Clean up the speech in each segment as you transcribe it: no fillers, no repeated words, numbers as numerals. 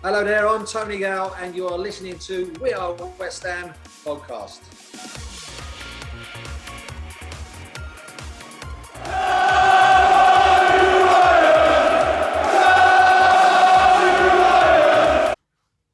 Hello there, I'm Tony Gale and you are listening to We Are West Ham podcast.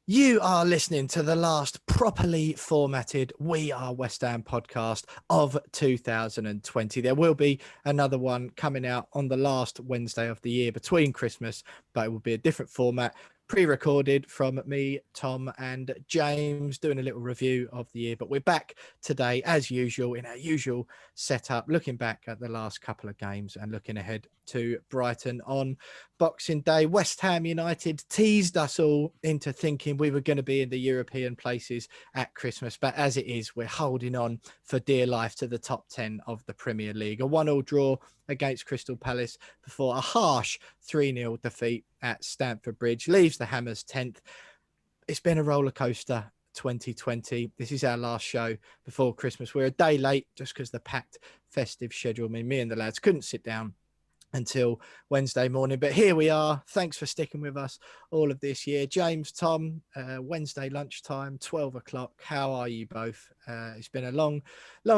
You are listening to the last properly formatted We Are West Ham podcast of 2020. There will be another one coming out on the last Wednesday of the year between Christmas, but it will be a different format, pre-recorded from me, Tom and James, doing a little review of the year. But we're back today, as usual, in our usual setup, looking back at the last couple of games and looking ahead to Brighton on Boxing Day. West Ham United teased us all into thinking we were going to be in the European places at Christmas, but as it is, we're holding on for dear life to the top 10 of the Premier League. A 1-1 draw against Crystal Palace before a harsh 3-0 defeat at Stamford Bridge leaves the Hammers 10th. It's been a roller coaster 2020. This is our last show before Christmas. We're a day late just because the packed festive schedule meant me and the lads couldn't sit down until Wednesday morning, but here we are. Thanks for sticking with us all of this year. James, Tom, Wednesday lunchtime, 12 o'clock. How are you both? It's been a long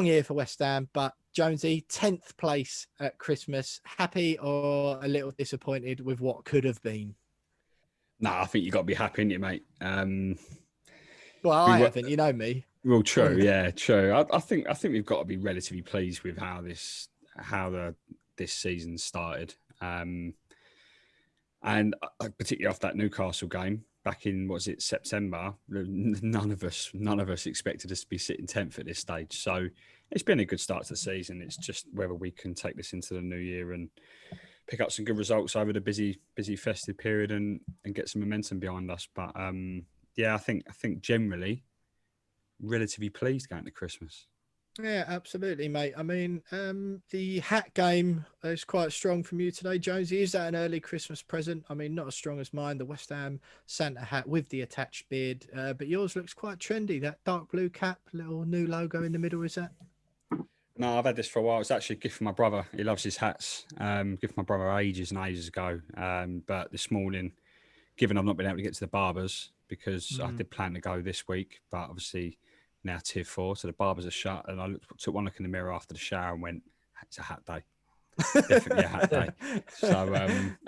year for West Ham, but Jonesy, 10th place at Christmas. Happy or a little disappointed with what could have been? I think you got to be happy, ain't you, mate? Well, I haven't. You know me. Well, true. Yeah, true. I think we've got to be relatively pleased with how this season started, and particularly after that Newcastle game back in September. None of us expected us to be sitting 10th at this stage. So it's been a good start to the season. It's just whether we can take this into the new year and pick up some good results over the busy festive period and get some momentum behind us. But I think generally relatively pleased going to Christmas. Yeah, absolutely, mate. I mean, the hat game is quite strong from you today, Jonesy. Is that an early Christmas present? I mean, not as strong as mine, the West Ham Santa hat with the attached beard, but yours looks quite trendy. That dark blue cap, little new logo in the middle, is that? No, I've had this for a while. It's actually a gift from my brother. He loves his hats. Gift from my brother ages and ages ago. But this morning, given I've not been able to get to the barbers because I did plan to go this week, but obviously now tier 4, so the barbers are shut. And I took one look in the mirror after the shower and went, "It's a hat day, definitely a hat day." So,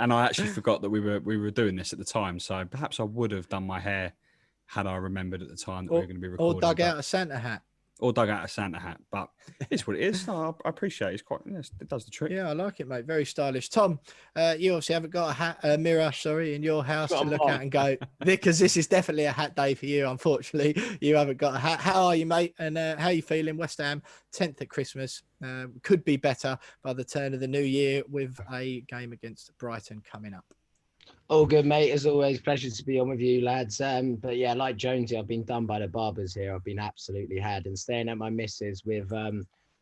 and I actually forgot that we were doing this at the time. So perhaps I would have done my hair had I remembered at the time that we were going to be recording. Or dug out a Santa hat. Or dug out a Santa hat, but it's what it is. No, I appreciate it. It's quite, it does the trick. Yeah, I like it, mate. Very stylish. Tom, you obviously haven't got a mirror, in your house to look at and go, because this is definitely a hat day for you. Unfortunately, you haven't got a hat. How are you, mate? And how are you feeling? West Ham, 10th at Christmas. Could be better by the turn of the new year with a game against Brighton coming up. All good, mate. As always, pleasure to be on with you, lads. But yeah, like Jonesy, I've been done by the barbers here. I've been absolutely had, and staying at my missus with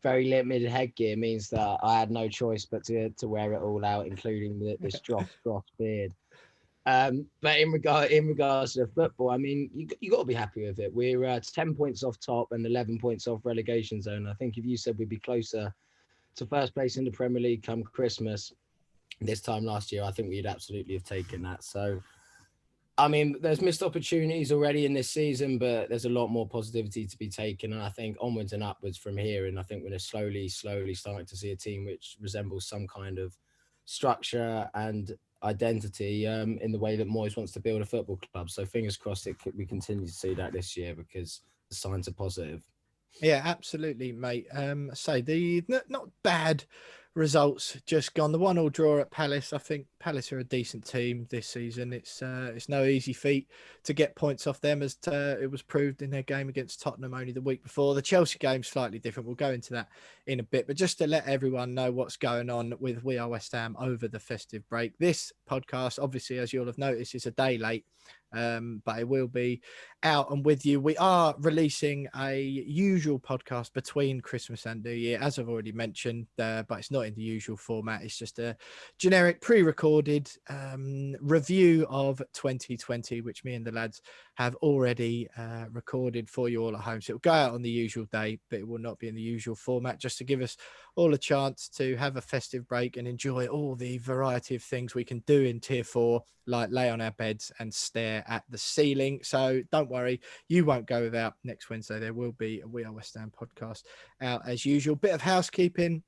very limited headgear means that I had no choice but to wear it all out, including this dross beard. But in regards to the football, I mean, you got to be happy with it. We're 10 points off top and 11 points off relegation zone. I think if you said we'd be closer to first place in the Premier League come Christmas this time last year, I think we'd absolutely have taken that. So, I mean, there's missed opportunities already in this season, but there's a lot more positivity to be taken. And I think onwards and upwards from here. And I think we're slowly starting to see a team which resembles some kind of structure and identity in the way that Moyes wants to build a football club. So fingers crossed we continue to see that this year because the signs are positive. Yeah, absolutely, mate. Say the not bad results just gone. The 1-1 draw at Palace. I think Palace are a decent team this season. It's no easy feat to get points off them, as it was proved in their game against Tottenham only the week before. The Chelsea game's slightly different. We'll go into that in a bit, but just to let everyone know what's going on with We Are West Ham over the festive break. This podcast, obviously, as you'll have noticed, is a day late. But it will be out and with you. We are releasing a usual podcast between Christmas and New Year, as I've already mentioned, but it's not in the usual format. It's just a generic pre-recorded review of 2020, which me and the lads have already recorded for you all at home. So it'll go out on the usual day, but it will not be in the usual format, just to give us all a chance to have a festive break and enjoy all the variety of things we can do in tier 4, like lay on our beds and stare at the ceiling. So don't worry, you won't go without next Wednesday. There will be a We Are West Ham podcast out as usual. Bit of housekeeping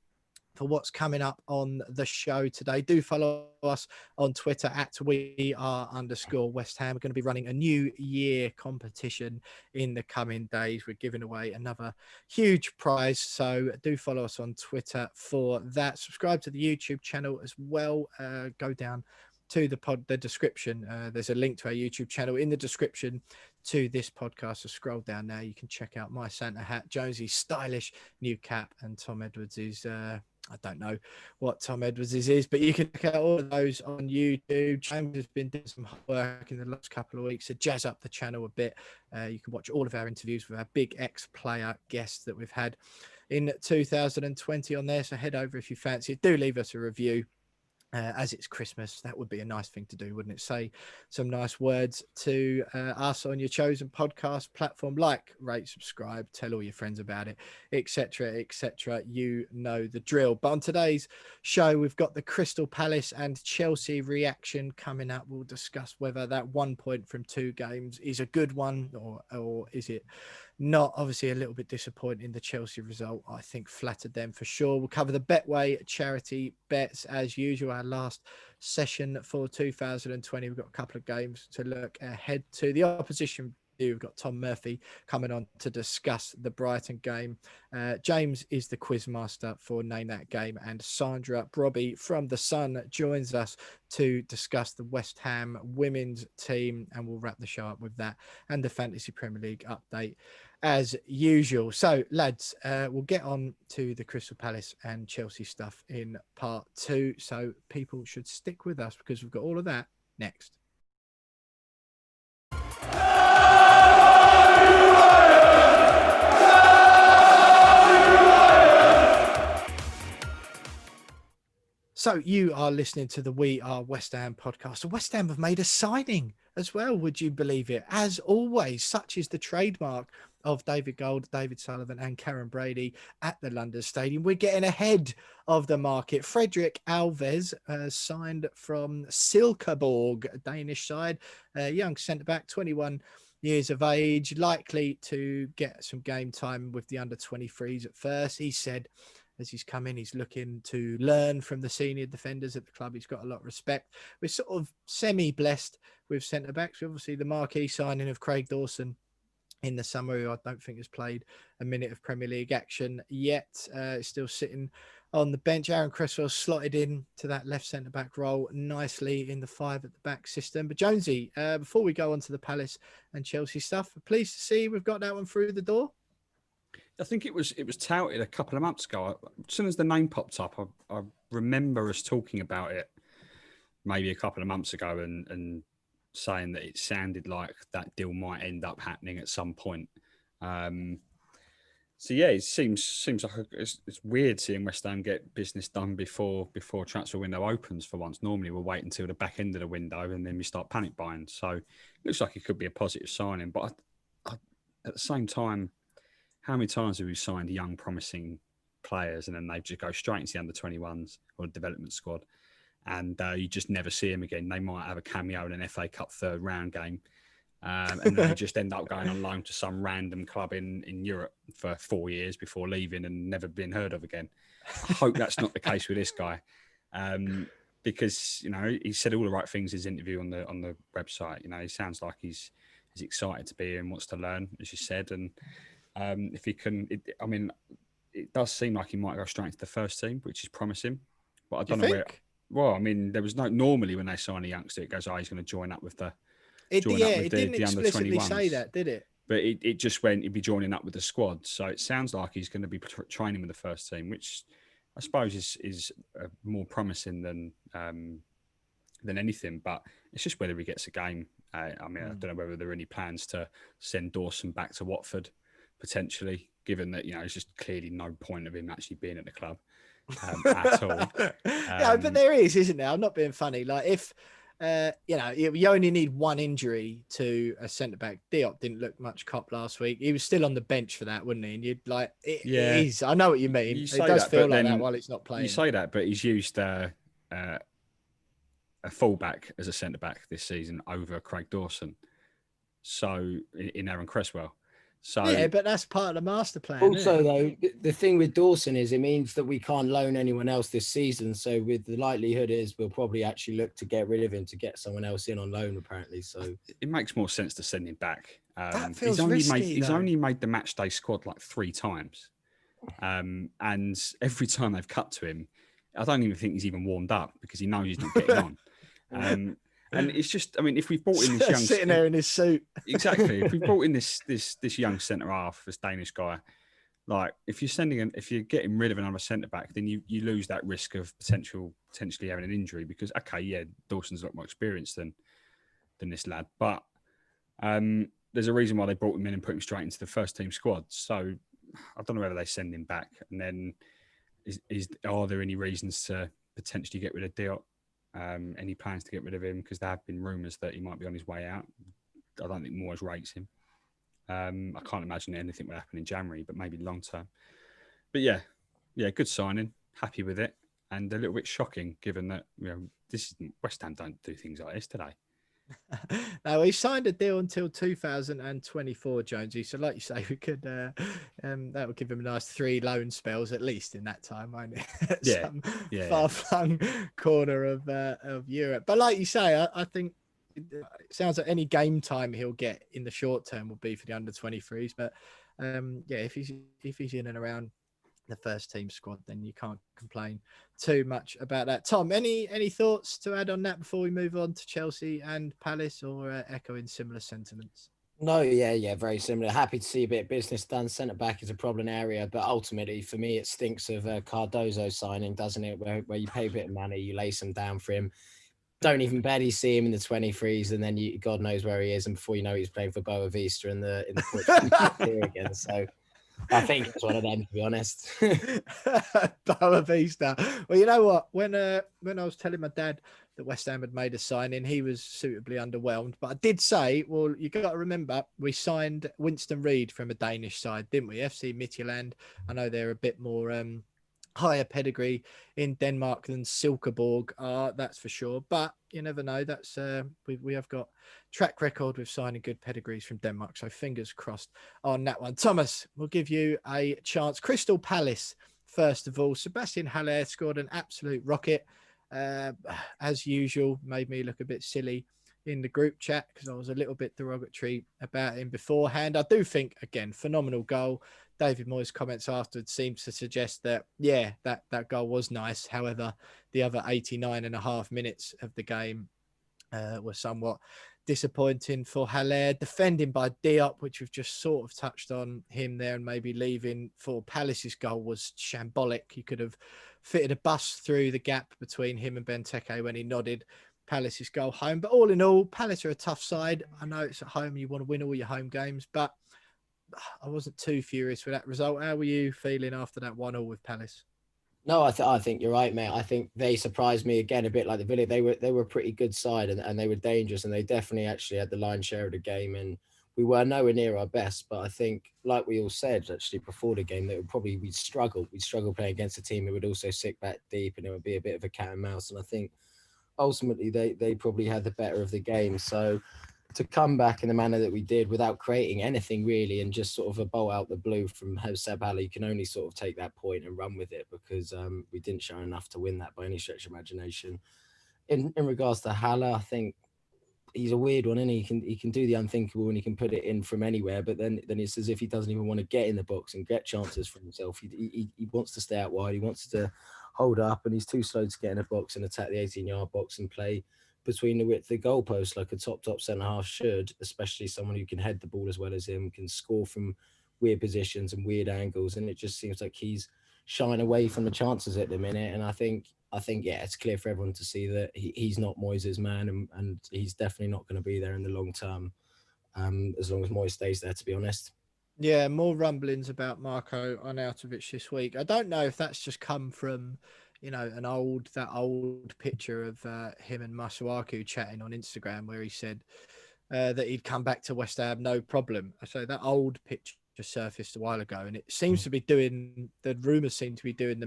for what's coming up on the show today. Do follow us on Twitter at @WeAre_West Ham. We're going to be running a New Year competition in the coming days. We're giving away another huge prize, so do follow us on Twitter for that. Subscribe to the YouTube channel as well. Go down to the description. There's a link to our YouTube channel in the description to this podcast. So scroll down now. You can check out my Santa hat, Jonesy's stylish new cap, and Tom Edwards' I don't know what Tom Edwards is, but you can check out all of those on YouTube. James has been doing some hard work in the last couple of weeks to jazz up the channel a bit. You can watch all of our interviews with our big ex-player guests that we've had in 2020 on there. So head over if you fancy it. Do leave us a review. As it's Christmas, that would be a nice thing to do, wouldn't it? Say some nice words to us on your chosen podcast platform. Like, rate, subscribe, tell all your friends about it, etc., etc. You know the drill. But on today's show, we've got the Crystal Palace and Chelsea reaction coming up. We'll discuss whether that 1 point from 2 games is a good one or is it not. Obviously a little bit disappointing. The Chelsea result, I think, flattered them for sure. We'll cover the Betway charity bets as usual. Our last session for 2020. We've got a couple of games to look ahead to. The opposition, we've got Tom Murphy coming on to discuss the Brighton game. James is the quiz master for Name That Game, and Sandra Brobby from The Sun joins us to discuss the West Ham women's team, and we'll wrap the show up with that and the Fantasy Premier League update as usual. So lads, we'll get on to the Crystal Palace and Chelsea stuff in part 2, so people should stick with us because we've got all of that next. So you are listening to the We Are West Ham podcast. West Ham have made a signing as well, would you believe it? As always, such is the trademark of David Gold, David Sullivan and Karen Brady at the London Stadium. We're getting ahead of the market. Frederick Alves signed from Silkeborg, a Danish side, a young centre-back, 21 years of age, likely to get some game time with the under-23s at first. He said, as he's come in, he's looking to learn from the senior defenders at the club. He's got a lot of respect. We're sort of semi-blessed with centre-backs. Obviously, the marquee signing of Craig Dawson in the summer, who I don't think has played a minute of Premier League action yet. Still sitting on the bench. Aaron Cresswell slotted in to that left centre-back role nicely in the 5 at the back system. But Jonesy, before we go on to the Palace and Chelsea stuff, pleased to see we've got that one through the door. I think it was touted a couple of months ago. As soon as the name popped up, I remember us talking about it maybe a couple of months ago and saying that it sounded like that deal might end up happening at some point. So yeah, it seems like it's weird seeing West Ham get business done before transfer window opens for once. Normally we'll wait until the back end of the window and then we start panic buying. So it looks like it could be a positive signing. But I, at the same time, how many times have we signed young, promising players and then they just go straight into the under-21s or the development squad and you just never see them again? They might have a cameo in an FA Cup third round game and then they just end up going on loan to some random club in Europe for 4 years before leaving and never been heard of again. I hope that's not the case with this guy because, you know, he said all the right things in his interview on the website. You know, he sounds like he's excited to be here and wants to learn, as you said, and if he can, it does seem like he might go straight into the first team, which is promising. But I don't know where. Well, I mean, there was no normally when they sign a youngster, it goes, he's going to join up with the. It didn't explicitly say that, did it? But it just went. He'd be joining up with the squad, so it sounds like he's going to be training with the first team, which I suppose is more promising than anything. But it's just whether he gets a game. I don't know whether there are any plans to send Dawson back to Watford. Potentially, given that, you know, there's just clearly no point of him actually being at the club. at all. Yeah, but there is, isn't there? I'm not being funny. Like if you only need one injury to a centre back. Diop didn't look much cop last week. He was still on the bench for that, wouldn't he? And you'd like, it is. I know what you mean. You It say does that, feel but like that then while it's not playing. You say that, but he's used a fullback as a centre back this season over Craig Dawson. So in Aaron Cresswell. So yeah, but that's part of the master plan. Also, though, the thing with Dawson is it means that we can't loan anyone else this season. So with the likelihood is we'll probably actually look to get rid of him to get someone else in on loan, apparently. So it makes more sense to send him back. That feels risky, he's only made the match day squad like 3 times. And every time they've cut to him, I don't even think he's even warmed up because he knows he's not getting on. And it's just, I mean, if we've brought in this young sitting there in his suit, exactly. If we brought in this young centre half, this Danish guy, like if you're getting rid of another centre back, then you lose that risk of potentially having an injury because Dawson's a lot more experienced than this lad, but there's a reason why they brought him in and put him straight into the first team squad. So I don't know whether they send him back, and then are there any reasons to potentially get rid of Diop? Any plans to get rid of him? Because there have been rumours that he might be on his way out. I don't think Moyes rates him. I can't imagine anything will happen in January, but maybe long term. But yeah, good signing. Happy with it, and a little bit shocking given that this West Ham don't do things like this today. No, he signed a deal until 2024, Jonesy. So, like you say, we could that would give him a nice 3 loan spells at least in that time, won't it? Some far-flung corner of Europe. But like you say, I think it sounds like any game time he'll get in the short term will be for the under 23s. But if he's in and around the first team squad, then you can't complain too much about that. Tom, any thoughts to add on that before we move on to Chelsea and Palace, or echoing similar sentiments? No, yeah, very similar. Happy to see a bit of business done. Centre back is a problem area, but ultimately for me, it stinks of Cardozo signing, doesn't it? Where you pay a bit of money, you lay some down for him, don't even barely see him in the 23s, and then God knows where he is, and before you know, he's playing for Boa Vista in the Portuguese again. So I think it's one of them, to be honest. Boa Vista. Well, you know what? When I was telling my dad that West Ham had made a signing, he was suitably underwhelmed. But I did say, well, you got to remember, we signed Winston Reid from a Danish side, didn't we? FC Midtjylland. I know they're a bit more higher pedigree in Denmark than Silkeborg are, that's for sure. But you never know. That's we have got track record with signing good pedigrees from Denmark. So fingers crossed on that one. Thomas, we'll give you a chance. Crystal Palace, first of all. Sebastian Haller scored an absolute rocket. As usual, made me look a bit silly in the group chat because I was a little bit derogatory about him beforehand. I do think, again, phenomenal goal. David Moyes' comments afterwards seems to suggest that, that goal was nice. However, the other 89 and a half minutes of the game were somewhat disappointing for Haller. Defending by Diop, which we've just sort of touched on him there, and maybe leaving for Palace's goal was shambolic. He could have fitted a bus through the gap between him and Benteke when he nodded Palace's goal home. But all in all, Palace are a tough side. I know it's at home, you want to win all your home games, but I wasn't too furious with that result. How were you feeling after that 1-1 with Palace? No, I think you're right, mate. I think they surprised me again a bit like the Villa. They were a pretty good side and they were dangerous, and they definitely actually had the lion's share of the game, and we were nowhere near our best. But I think, like we all said actually before the game, that we'd struggle playing against a team who would also sit back deep, and it would be a bit of a cat and mouse. And I think ultimately they probably had the better of the game. So to come back in the manner that we did without creating anything really, and just sort of a bolt out the blue from Seb Haller, you can only sort of take that point and run with it, because we didn't show enough to win that by any stretch of imagination. In regards to Haller, I think he's a weird one, and he can do the unthinkable and he can put it in from anywhere, but then it's as if he doesn't even want to get in the box and get chances for himself. He wants to stay out wide, he wants to hold up, and he's too slow to get in a box and attack the 18-yard box and play between the width of the goalpost like a top centre half should, especially someone who can head the ball as well as him, can score from weird positions and weird angles. And it just seems like he's shying away from the chances at the minute. And I think it's clear for everyone to see that he's not Moyes' man, and he's definitely not going to be there in the long term, as long as Moyes stays there, to be honest. Yeah, more rumblings about Marko Arnautovic this week. I don't know if that's just come from, an old picture of him and Masuaku chatting on Instagram where he said that he'd come back to West Ham no problem. So that old picture surfaced a while ago, and it seems to be doing. The rumours seem to be doing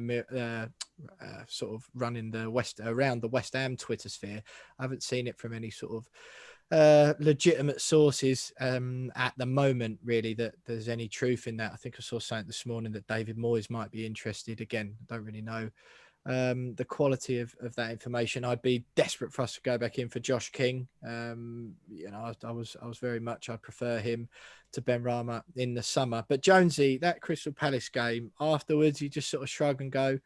sort of running around the West Ham Twitter sphere. I haven't seen it from any sort of legitimate sources at the moment, really, that there's any truth in that. I think I saw something this morning that David Moyes might be interested. Again, I don't really know the quality of that information. I'd be desperate for us to go back in for Josh King. I was very much, I'd prefer him to Benrahma in the summer. But Jonesy, that Crystal Palace game afterwards, you just sort of shrug and go,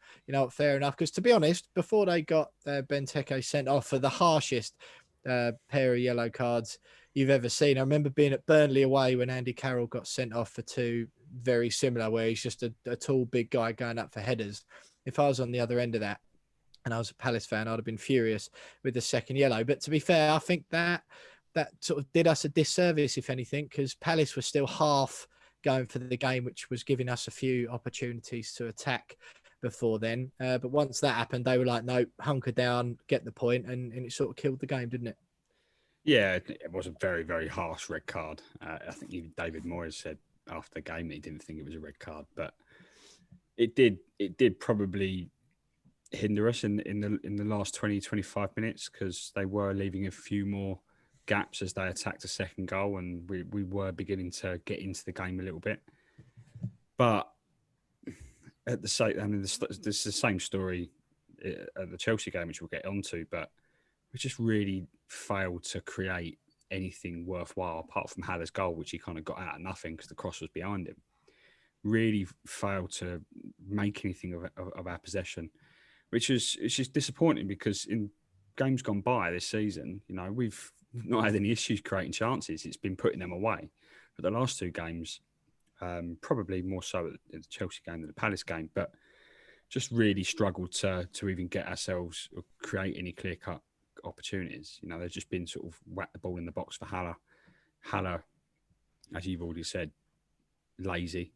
fair enough. Because to be honest, before they got Benteke sent off for the harshest pair of yellow cards you've ever seen. I remember being at Burnley away when Andy Carroll got sent off for two very similar, where he's just a tall, big guy going up for headers. If I was on the other end of that and I was a Palace fan, I'd have been furious with the second yellow. But to be fair, I think that sort of did us a disservice, if anything, because Palace was still half going for the game, which was giving us a few opportunities to attack before then. But once that happened, they were like, no, hunker down, get the point, and it sort of killed the game, didn't it? Yeah, it was a very, very harsh red card. I think even David Moyes said after the game that he didn't think it was a red card, but it did probably hinder us in the last 20, 25 minutes, because they were leaving a few more gaps as they attacked a second goal, and we were beginning to get into the game a little bit. But at the same, I mean, this is the same story at the Chelsea game, which we'll get onto, but we just really failed to create anything worthwhile apart from Haller's goal, which he kind of got out of nothing because the cross was behind him. Really failed to make anything of our possession, which is just disappointing, because in games gone by this season, we've not had any issues creating chances. It's been putting them away. But the last two games, probably more so at the Chelsea game than the Palace game, but just really struggled to even get ourselves or create any clear-cut opportunities. They've just been sort of whack the ball in the box for Haller. Haller, as you've already said, lazy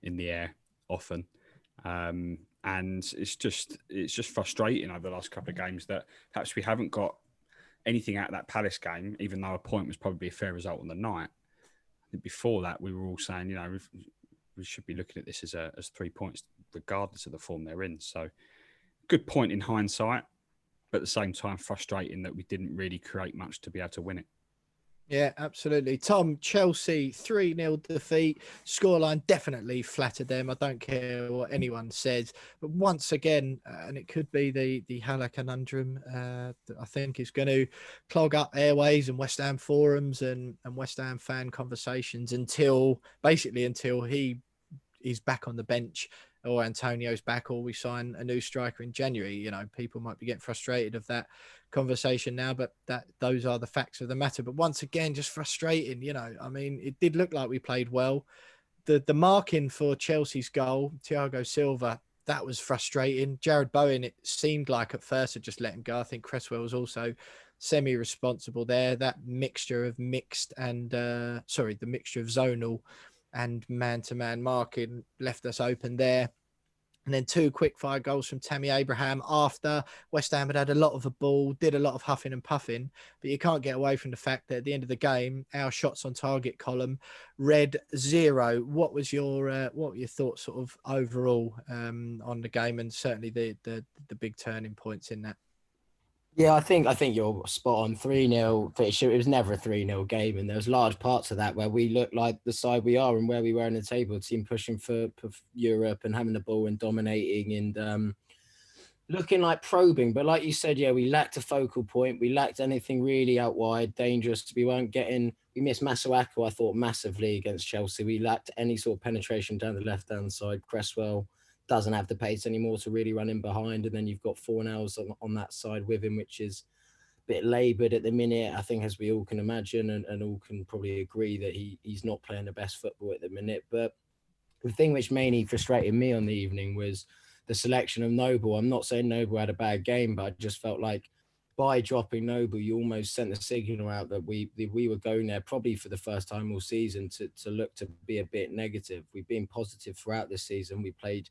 in the air often. And it's just frustrating over the last couple of games that perhaps we haven't got anything out of that Palace game, even though a point was probably a fair result on the night. I think before that, we were all saying, we should be looking at this as 3 points, regardless of the form they're in. So good point in hindsight, but at the same time, frustrating that we didn't really create much to be able to win it. Yeah, absolutely. Tom, Chelsea 3-0 defeat. Scoreline definitely flattered them. I don't care what anyone says. But once again, and it could be the Haller conundrum, that I think is going to clog up airways and West Ham forums and West Ham fan conversations until he's back on the bench, or Antonio's back, or we sign a new striker in January. People might be getting frustrated of that conversation now, but those are the facts of the matter. But once again, just frustrating. I mean, it did look like we played well. The marking for Chelsea's goal, Thiago Silva, that was frustrating. Jared Bowen, it seemed like at first had just let him go. I think Cresswell was also semi-responsible there. That mixture of the mixture of zonal and man-to-man marking left us open there. And then two quick-fire goals from Tammy Abraham after West Ham had a lot of the ball, did a lot of huffing and puffing. But you can't get away from the fact that at the end of the game, our shots on target column read 0. What were your thoughts sort of overall on the game, and certainly the big turning points in that? Yeah, I think you're spot on. 3-0. It was never a 3-0 game, and there was large parts of that where we looked like the side we are and where we were in the table, team pushing for Europe and having the ball and dominating and looking like probing. But like you said, yeah, we lacked a focal point. We lacked anything really out wide, dangerous. We missed Masuaku, I thought, massively against Chelsea. We lacked any sort of penetration down the left-hand side. Cresswell doesn't have the pace anymore to really run in behind. And then you've got Fornals on that side with him, which is a bit laboured at the minute, I think, as we all can imagine and all can probably agree that he's not playing the best football at the minute. But the thing which mainly frustrated me on the evening was the selection of Noble. I'm not saying Noble had a bad game, but I just felt like by dropping Noble, you almost sent the signal out that we were going there probably for the first time all season to look to be a bit negative. We've been positive throughout this season. We played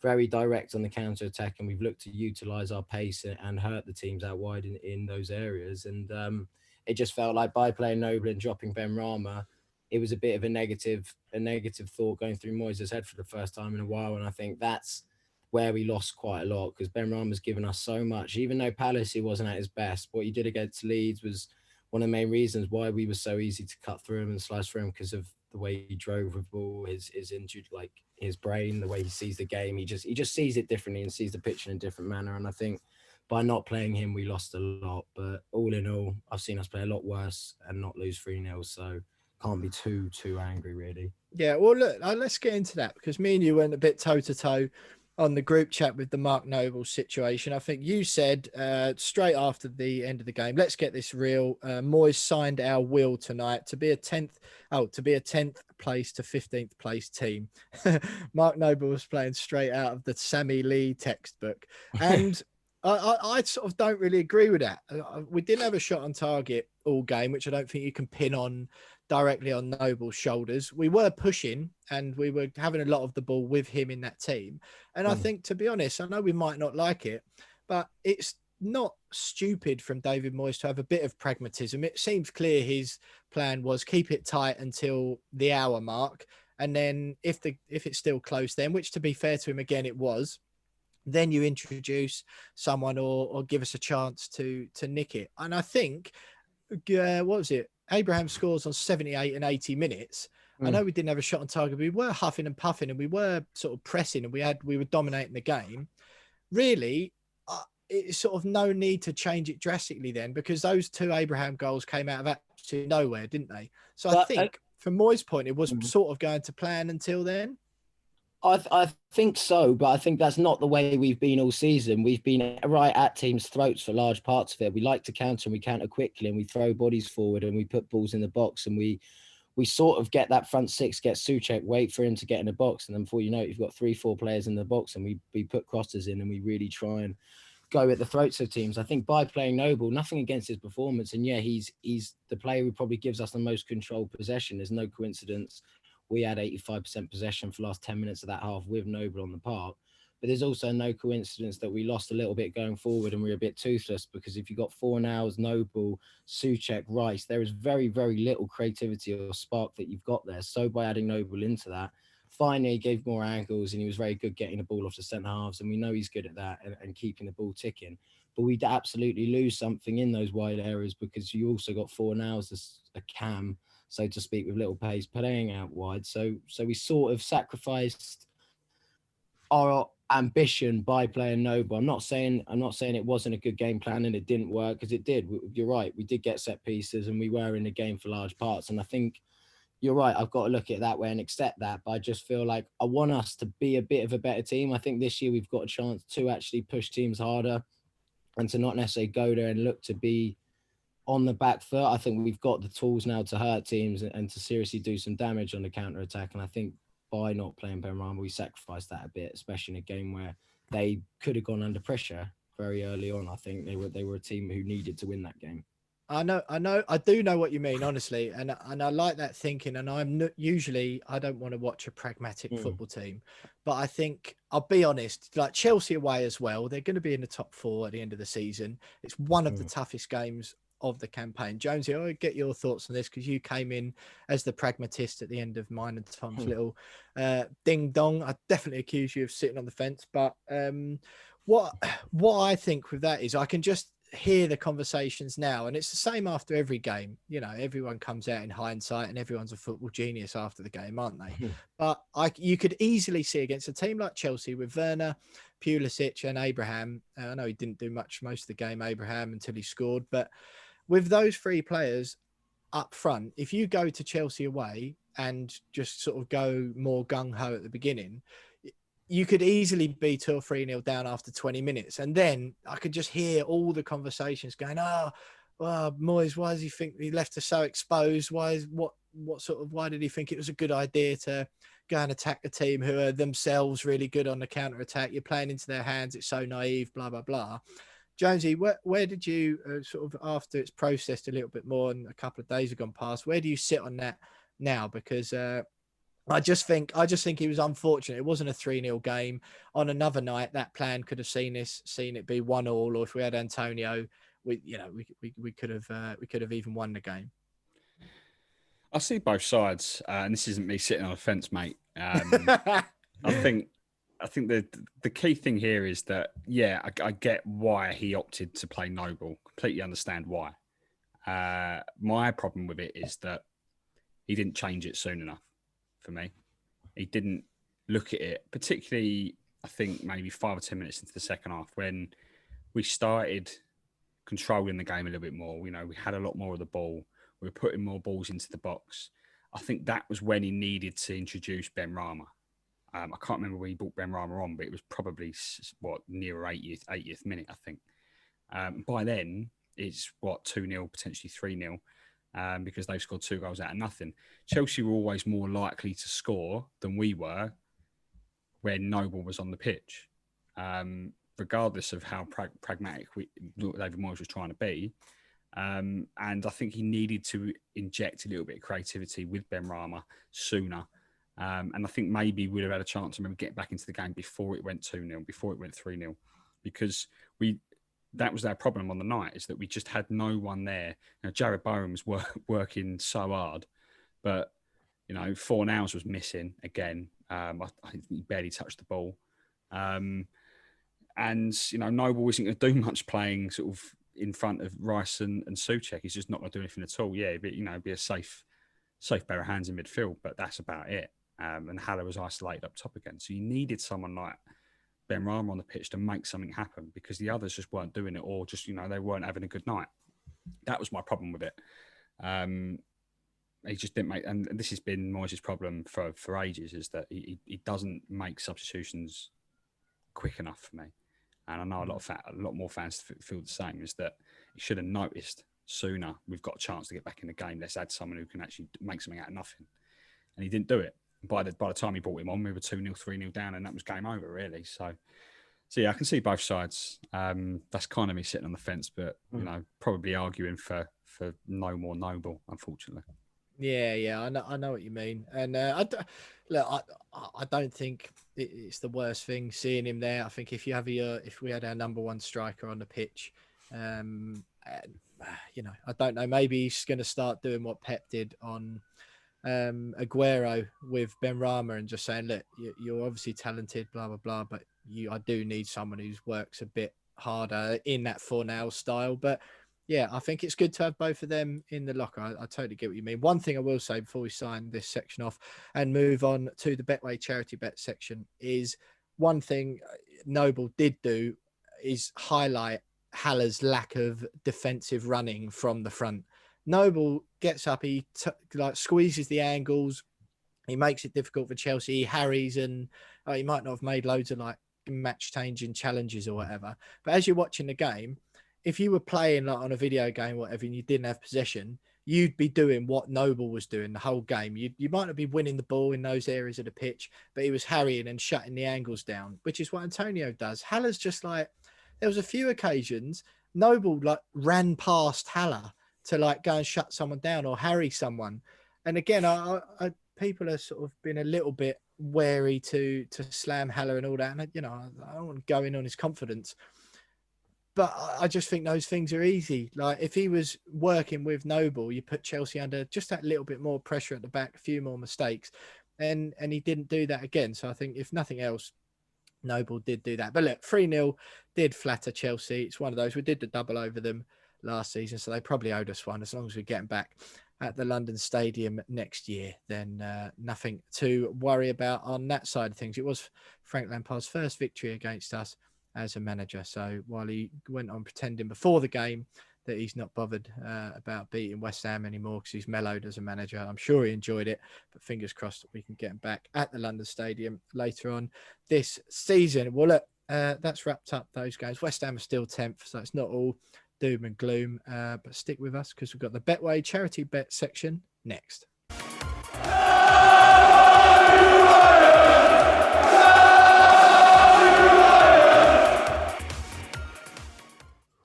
very direct on the counter attack, and we've looked to utilize our pace and hurt the teams out wide in those areas. And it just felt like by playing Noble and dropping Benrahma, it was a bit of a negative thought going through Moyes' head for the first time in a while. And I think that's where we lost quite a lot, because Benrahma's given us so much. Even though Palace, he wasn't at his best, what he did against Leeds was one of the main reasons why we were so easy to cut through him and slice through him, because of the way he drove with the ball, his injured, like his brain, the way he sees the game. He just sees it differently and sees the pitch in a different manner. And I think by not playing him, we lost a lot. But all in all, I've seen us play a lot worse and not lose 3-0. So can't be too angry, really. Yeah, well, look, let's get into that, because me and you went a bit toe-to-toe on the group chat with the Mark Noble situation. I think you said straight after the end of the game, let's get this real. Moyes signed our will tonight to be a 10th place to 15th place team. Mark Noble was playing straight out of the Sammy Lee textbook. And I sort of don't really agree with that. We didn't have a shot on target all game, which I don't think you can pin on directly on Noble's shoulders. We were pushing and we were having a lot of the ball with him in that team. And I think, to be honest, I know we might not like it, but it's not stupid from David Moyes to have a bit of pragmatism. It seems clear his plan was keep it tight until the hour mark. And then if it's still close then, which to be fair to him, again, it was, then you introduce someone or give us a chance to nick it. And I think, what was it? Abraham scores on 78 and 80 minutes. I know we didn't have a shot on target, but we were huffing and puffing and we were sort of pressing and we were dominating the game. Really, it's sort of no need to change it drastically then, because those 2 Abraham goals came out of absolutely nowhere, didn't they? So I think from Moyes' point, it was sort of going to plan until then. I think so, but I think that's not the way we've been all season. We've been right at teams' throats for large parts of it. We like to counter and we counter quickly and we throw bodies forward and we put balls in the box and we sort of get that front six, get Souček, wait for him to get in the box. And then before you know it, you've got 3-4 players in the box and we put crosses in and we really try and go at the throats of teams. I think by playing Noble, nothing against his performance. And yeah, he's the player who probably gives us the most controlled possession. There's no coincidence we had 85% possession for the last 10 minutes of that half with Noble on the park. But there's also no coincidence that we lost a little bit going forward and we were a bit toothless, because if you got Fornals, Noble, Souček, Rice, there is very, very little creativity or spark that you've got there. So by adding Noble into that, finally he gave more angles and he was very good getting the ball off the centre halves. And we know he's good at that and keeping the ball ticking. But we'd absolutely lose something in those wide areas, because you also got Fornals as a cam, so to speak, with little pace playing out wide. So we sort of sacrificed our ambition by playing Noble. I'm not saying it wasn't a good game plan and it didn't work, because it did. You're right. We did get set pieces and we were in the game for large parts. And I think you're right. I've got to look at it that way and accept that. But I just feel like I want us to be a bit of a better team. I think this year we've got a chance to actually push teams harder and to not necessarily go there and look to be on the back foot. I think we've got the tools now to hurt teams and to seriously do some damage on the counter attack. And I think by not playing Benrahma, we sacrificed that a bit, especially in a game where they could have gone under pressure very early on. I think they were a team who needed to win that game. I do know what you mean, honestly, and I like that thinking. And I don't want to watch a pragmatic football team, but I think, I'll be honest, like Chelsea away as well, they're going to be in the top 4 at the end of the season. It's one of the toughest games of the campaign. Jonesy, I'll get your thoughts on this, because you came in as the pragmatist at the end of mine and Tom's little ding dong. I definitely accuse you of sitting on the fence, but what I think with that is I can just hear the conversations now, and it's the same after every game. You know, everyone comes out in hindsight and everyone's a football genius after the game, aren't they? But you could easily see against a team like Chelsea with Werner, Pulisic and Abraham. I know he didn't do much most of the game, Abraham, until he scored, but with those 3 players up front, if you go to Chelsea away and just sort of go more gung-ho at the beginning, you could easily be 2 or 3-0 down after 20 minutes. And then I could just hear all the conversations going, Moyes, why does he think he left us so exposed? Why did he think it was a good idea to go and attack a team who are themselves really good on the counter attack? You're playing into their hands. It's so naive, blah, blah, blah. Jonesy, where did you sort of, after it's processed a little bit more and a couple of days have gone past, where do you sit on that now? Because I just think it was unfortunate. It wasn't a 3-0 game. On another night, that plan could have seen it be 1-1, or if we had Antonio, we could have even won the game. I see both sides, and this isn't me sitting on a fence, mate. I think the key thing here is that, I get why he opted to play Noble. Completely understand why. My problem with it is that he didn't change it soon enough for me. He didn't look at it, particularly, I think, maybe 5 or 10 minutes into the second half when we started controlling the game a little bit more. We had a lot more of the ball. We were putting more balls into the box. I think that was when he needed to introduce Benrahma. I can't remember where he brought Benrahma on, but it was probably near 80th minute, I think. By then, it's 2-0, potentially 3-0, because they've scored 2 goals out of nothing. Chelsea were always more likely to score than we were when Noble was on the pitch, regardless of how pragmatic David Moyes was trying to be. And I think he needed to inject a little bit of creativity with Benrahma sooner. And I think maybe we'd have had a chance to maybe get back into the game before it went 2-0, before it went 3-0, because that was our problem on the night, is that we just had no one there. Jared Bowen was working so hard, but Fornals was missing again. I think he barely touched the ball. And Noble wasn't going to do much playing sort of in front of Rice and Souček. He's just not going to do anything at all. Yeah, but be a safe pair of hands in midfield, but that's about it. And Haller was isolated up top again. So you needed someone like Benrahma on the pitch to make something happen, because the others just weren't doing it, or just, they weren't having a good night. That was my problem with it. He just didn't make, and this has been Moyes' problem for ages, is that he doesn't make substitutions quick enough for me. And I know a lot more fans feel the same, is that he should have noticed sooner, we've got a chance to get back in the game. Let's add someone who can actually make something out of nothing. And he didn't do it. By the time he brought him on, we were 2-0, 3-0 down, and that was game over, really. So yeah, I can see both sides. That's kind of me sitting on the fence, but probably arguing for no more Noble, unfortunately. Yeah, I know what you mean, and I don't think it's the worst thing seeing him there. I think if we had our number one striker on the pitch, I don't know, maybe he's going to start doing what Pep did on Aguero with Benrahma, and just saying, look, you're obviously talented, blah blah blah, but I do need someone who works a bit harder in that Fornals style. But yeah, I think it's good to have both of them in the locker. I totally get what you mean. One thing I will say before we sign this section off and move on to the Betway charity bet section is, one thing Noble did do is highlight Haller's lack of defensive running from the front. Noble gets up, he squeezes the angles, he makes it difficult for Chelsea, he harries, and he might not have made loads of match changing challenges or whatever. But as you're watching the game, if you were playing on a video game or whatever and you didn't have possession, you'd be doing what Noble was doing the whole game. You might not be winning the ball in those areas of the pitch, but he was harrying and shutting the angles down, which is what Antonio does. Haller's just there was a few occasions Noble ran past Haller to go and shut someone down or harry someone. And again, I people are sort of been a little bit wary to slam Haller and all that. And I don't want to go in on his confidence, but I just think those things are easy. If he was working with Noble, you put Chelsea under just that little bit more pressure at the back, a few more mistakes, and he didn't do that again. So I think if nothing else, Noble did do that. But look, 3-0 did flatter Chelsea. It's one of those. We did the double over them last season, so they probably owed us one. As long as we get them back at the London Stadium next year, then nothing to worry about on that side of things. It was Frank Lampard's first victory against us as a manager. So while he went on pretending before the game that he's not bothered about beating West Ham anymore because he's mellowed as a manager, I'm sure he enjoyed it, but fingers crossed that we can get him back at the London Stadium later on this season. Well, look, that's wrapped up those games. West Ham are still 10th, so it's not all doom and gloom, but stick with us because we've got the Betway charity bet section next.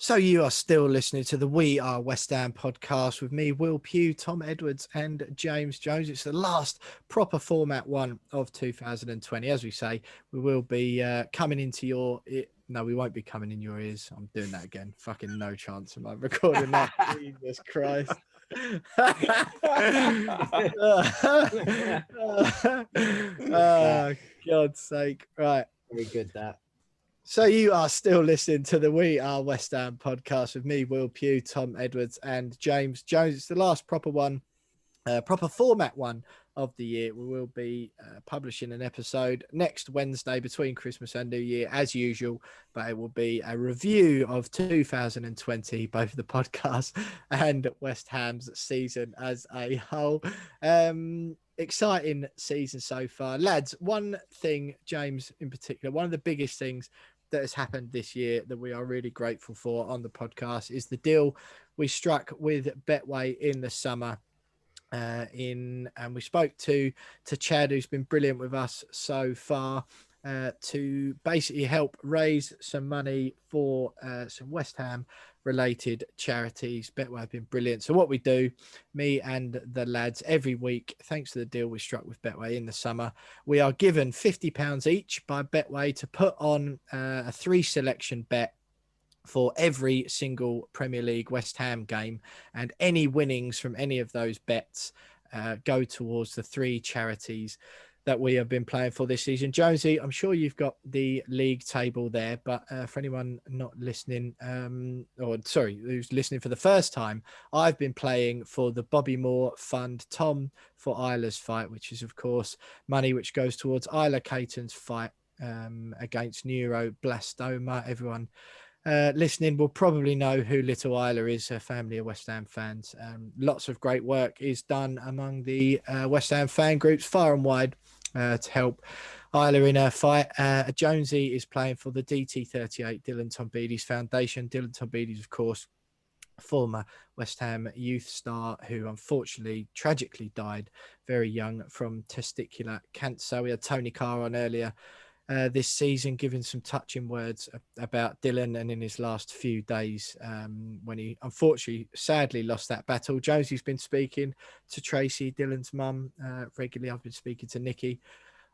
So you are still listening to the We Are West Ham podcast with me, Will Pugh, Tom Edwards and James Jones. It's the last proper format one of 2020. As we say, we will be coming into your... No, we won't be coming in your ears. I'm doing that again. Fucking no chance of my recording that. Jesus Christ. Oh, God's sake. Right. Very good, that. So you are still listening to the We Are West Ham podcast with me, Will Pugh, Tom Edwards and James Jones. It's the last proper one, proper format one of the year. We will be publishing an episode next Wednesday between Christmas and New Year as usual, but it will be a review of 2020, both the podcast and West Ham's season as a whole. Exciting season so far. Lads, one thing, James in particular, one of the biggest things that has happened this year that we are really grateful for on the podcast is the deal we struck with Betway in the summer. And we spoke to Chad, who's been brilliant with us so far, to basically help raise some money for some West Ham related charities. Betway have been brilliant. So what we do, me and the lads, every week, thanks to the deal we struck with Betway in the summer, we are given £50 each by Betway to put on a 3 selection bet for every single Premier League West Ham game, and any winnings from any of those bets go towards the 3 charities that we have been playing for this season. Jonesy, I'm sure you've got the league table there, but for anyone not listening, who's listening for the first time, I've been playing for the Bobby Moore Fund, Tom for Isla's fight, which is, of course, money which goes towards Isla Caton's fight against neuroblastoma. Everyone listening will probably know who Little Isla is, a family of West Ham fans. Lots of great work is done among the West Ham fan groups far and wide to help Isla in her fight. Jonesy is playing for the DT38 Dylan Tombides Foundation. Dylan Tombides, of course, former West Ham youth star who unfortunately tragically died very young from testicular cancer. We had Tony Carr on earlier this season, giving some touching words about Dylan, and in his last few days when he unfortunately sadly lost that battle. Josie's been speaking to Tracy, Dylan's mum, regularly. I've been speaking to Nikki,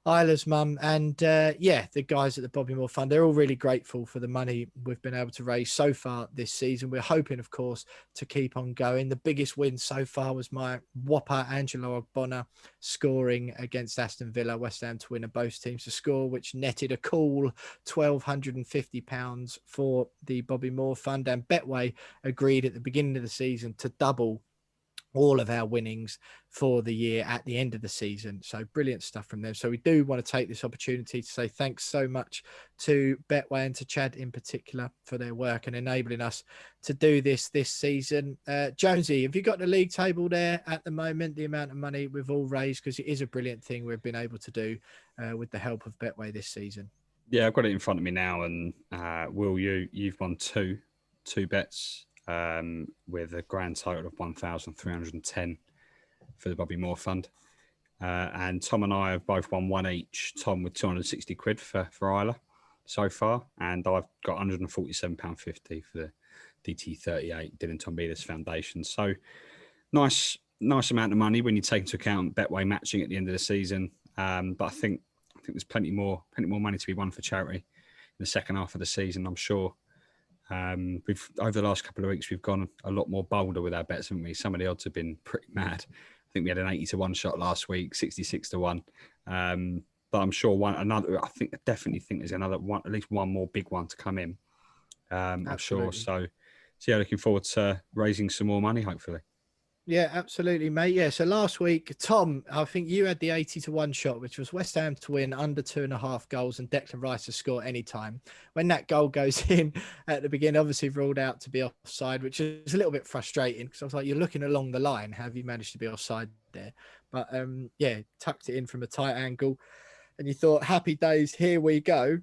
Isla's mum, and the guys at the Bobby Moore Fund, they're all really grateful for the money we've been able to raise so far this season. We're hoping, of course, to keep on going. The biggest win so far was my whopper Angelo Ogbonna scoring against Aston Villa. West Ham to win, and both teams to score, which netted a cool £1,250 for the Bobby Moore Fund. And Betway agreed at the beginning of the season to double all of our winnings for the year at the end of the season. So brilliant stuff from them. So we do want to take this opportunity to say thanks so much to Betway and to Chad in particular for their work and enabling us to do this season. Jonesy, have you got the league table there at the moment, the amount of money we've all raised? Because it is a brilliant thing we've been able to do with the help of Betway this season. Yeah, I've got it in front of me now. And Will, you've won two bets with a grand total of 1,310 for the Bobby Moore Fund. And Tom and I have both won one each. Tom with 260 quid for Isla so far. And I've got £147.50 for the DT38 Dylan Tombides Foundation. So nice amount of money when you take into account Betway matching at the end of the season. But I think there's plenty more money to be won for charity in the second half of the season, I'm sure. We've over the last couple of weeks we've gone a lot more bolder with our bets, haven't we? Some of the odds have been pretty mad. I think we had an 80-1 shot last week, 66-1. But I'm sure definitely think there's another one, at least one more big one to come in. I'm sure. So yeah, looking forward to raising some more money, hopefully. Yeah, absolutely, mate. Yeah, so last week, Tom, I think you had the 80-1 shot, which was West Ham to win under 2.5 goals and Declan Rice to score any time. When that goal goes in at the beginning, obviously ruled out to be offside, which is a little bit frustrating because I was like, you're looking along the line. Have you managed to be offside there? But tucked it in from a tight angle. And you thought, happy days, here we go.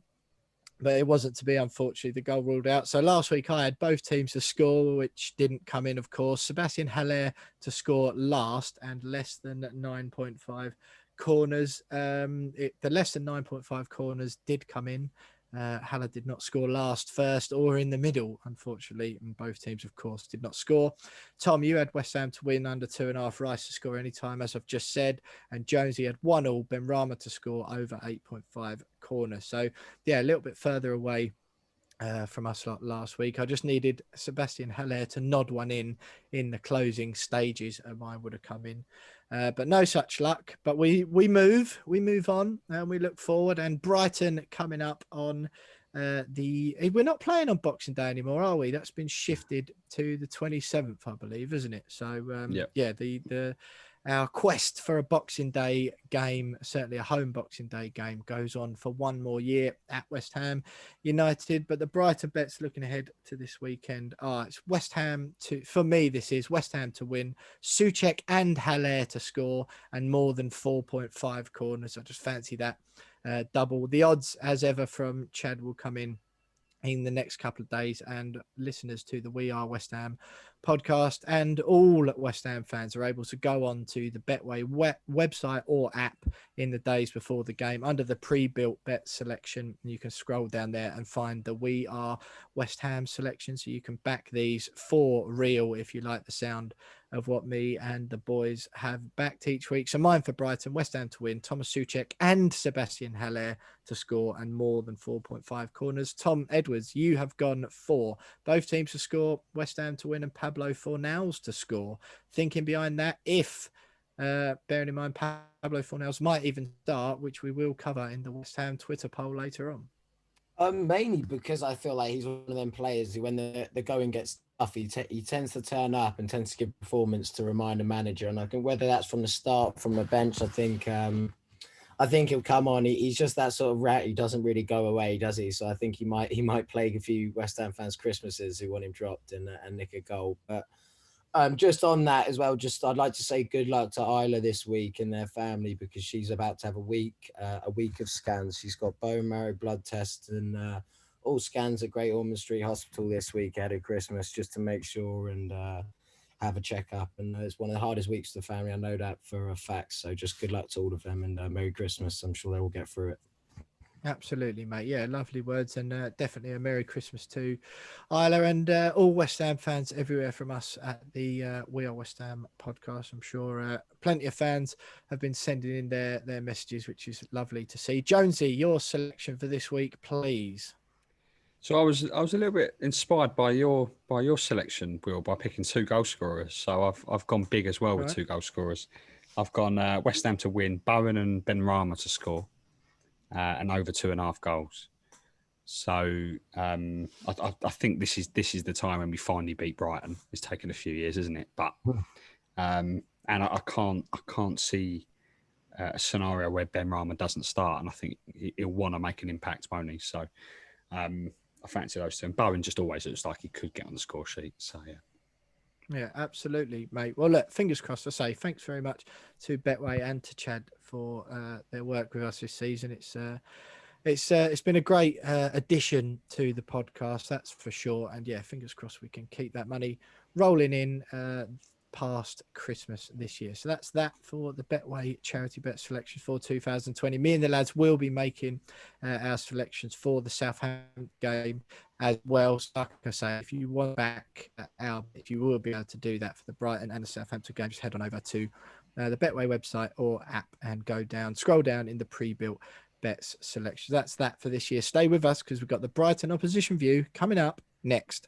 But it wasn't to be, unfortunately. The goal ruled out. So last week I had both teams to score, which didn't come in, of course. Sebastian Haller to score last and less than 9.5 corners. The less than 9.5 corners did come in. Haller did not score last, first, or in the middle, unfortunately. And both teams, of course, did not score. Tom, you had West Ham to win under 2.5, Rice to score any time, as I've just said. And Jonesy had 1-1, Benrahma to score over 8.5 corners. So, yeah, a little bit further away from us last week. I just needed Sebastian Haller to nod one in the closing stages, and mine would have come in. But no such luck. But we move on, and we look forward. And Brighton coming up on we're not playing on Boxing Day anymore, are we? That's been shifted to the 27th, I believe, isn't it? So yeah, our quest for a Boxing Day game, certainly a home Boxing Day game, goes on for one more year at West Ham United. But the Brighton bets looking ahead to this weekend it's West Ham for me, this is West Ham to win, Souček and Haller to score, and more than 4.5 corners. I just fancy that double. The odds, as ever, from Chad will come in the next couple of days, and listeners to the We Are West Ham podcast and all West Ham fans are able to go on to the Betway website or app in the days before the game under the pre-built bet selection. You can scroll down there and find the We Are West Ham selection, so you can back these for real if you like the sound of what me and the boys have backed each week. So mine for Brighton, West Ham to win, Thomas Souček and Sebastian Haller to score, and more than 4.5 corners. Tom Edwards, you have gone for both teams to score, West Ham to win, and Pablo Fornals to score. Thinking behind that, if bearing in mind Pablo Fornals might even start, which we will cover in the West Ham Twitter poll later on. Mainly because I feel like he's one of them players who, when the going gets tough, he tends to turn up and tends to give performance to remind a manager. And I think whether that's from the start, from the bench, I think he'll come on. He's just that sort of rat. He doesn't really go away, does he? So I think he might plague a few West Ham fans' Christmases who want him dropped and nick a goal. But just on that as well, I'd like to say good luck to Isla this week and their family, because she's about to have a week of scans. She's got bone marrow blood tests and all scans at Great Ormond Street Hospital this week ahead of Christmas, just to make sure and have a checkup. And it's one of the hardest weeks for the family. I know that for a fact. So just good luck to all of them, and Merry Christmas. I'm sure they will get through it. Absolutely, mate. Yeah, lovely words, and definitely a Merry Christmas to Isla and all West Ham fans everywhere from us at the We Are West Ham podcast. I'm sure plenty of fans have been sending in their messages, which is lovely to see. Jonesy, your selection for this week, please. So I was a little bit inspired by your selection, Will, by picking 2 goal scorers. So I've gone big as well with 2 goal scorers. I've gone West Ham to win, Bowen and Benrahma to score. And over 2.5 goals. So I think this is the time when we finally beat Brighton. It's taken a few years, isn't it? But and I can't see a scenario where Benrahma doesn't start, and I think he'll want to make an impact, won't he? So I fancy those 2. And Bowen just always looks like he could get on the score sheet. So yeah. Yeah, absolutely, mate. Well, look, fingers crossed. I say thanks very much to Betway and to Chad for their work with us this season. It's been a great addition to the podcast, that's for sure. And yeah, fingers crossed we can keep that money rolling in past Christmas this year. So that's that for the Betway charity bet selection for 2020. Me and the lads will be making our selections for the Southampton game as well. So like I say, if you want back if you will be able to do that for the Brighton and the Southampton game, just head on over to the Betway website or app and scroll down in the pre-built bets selection. That's that for this year. Stay with us because we've got the Brighton opposition view coming up next.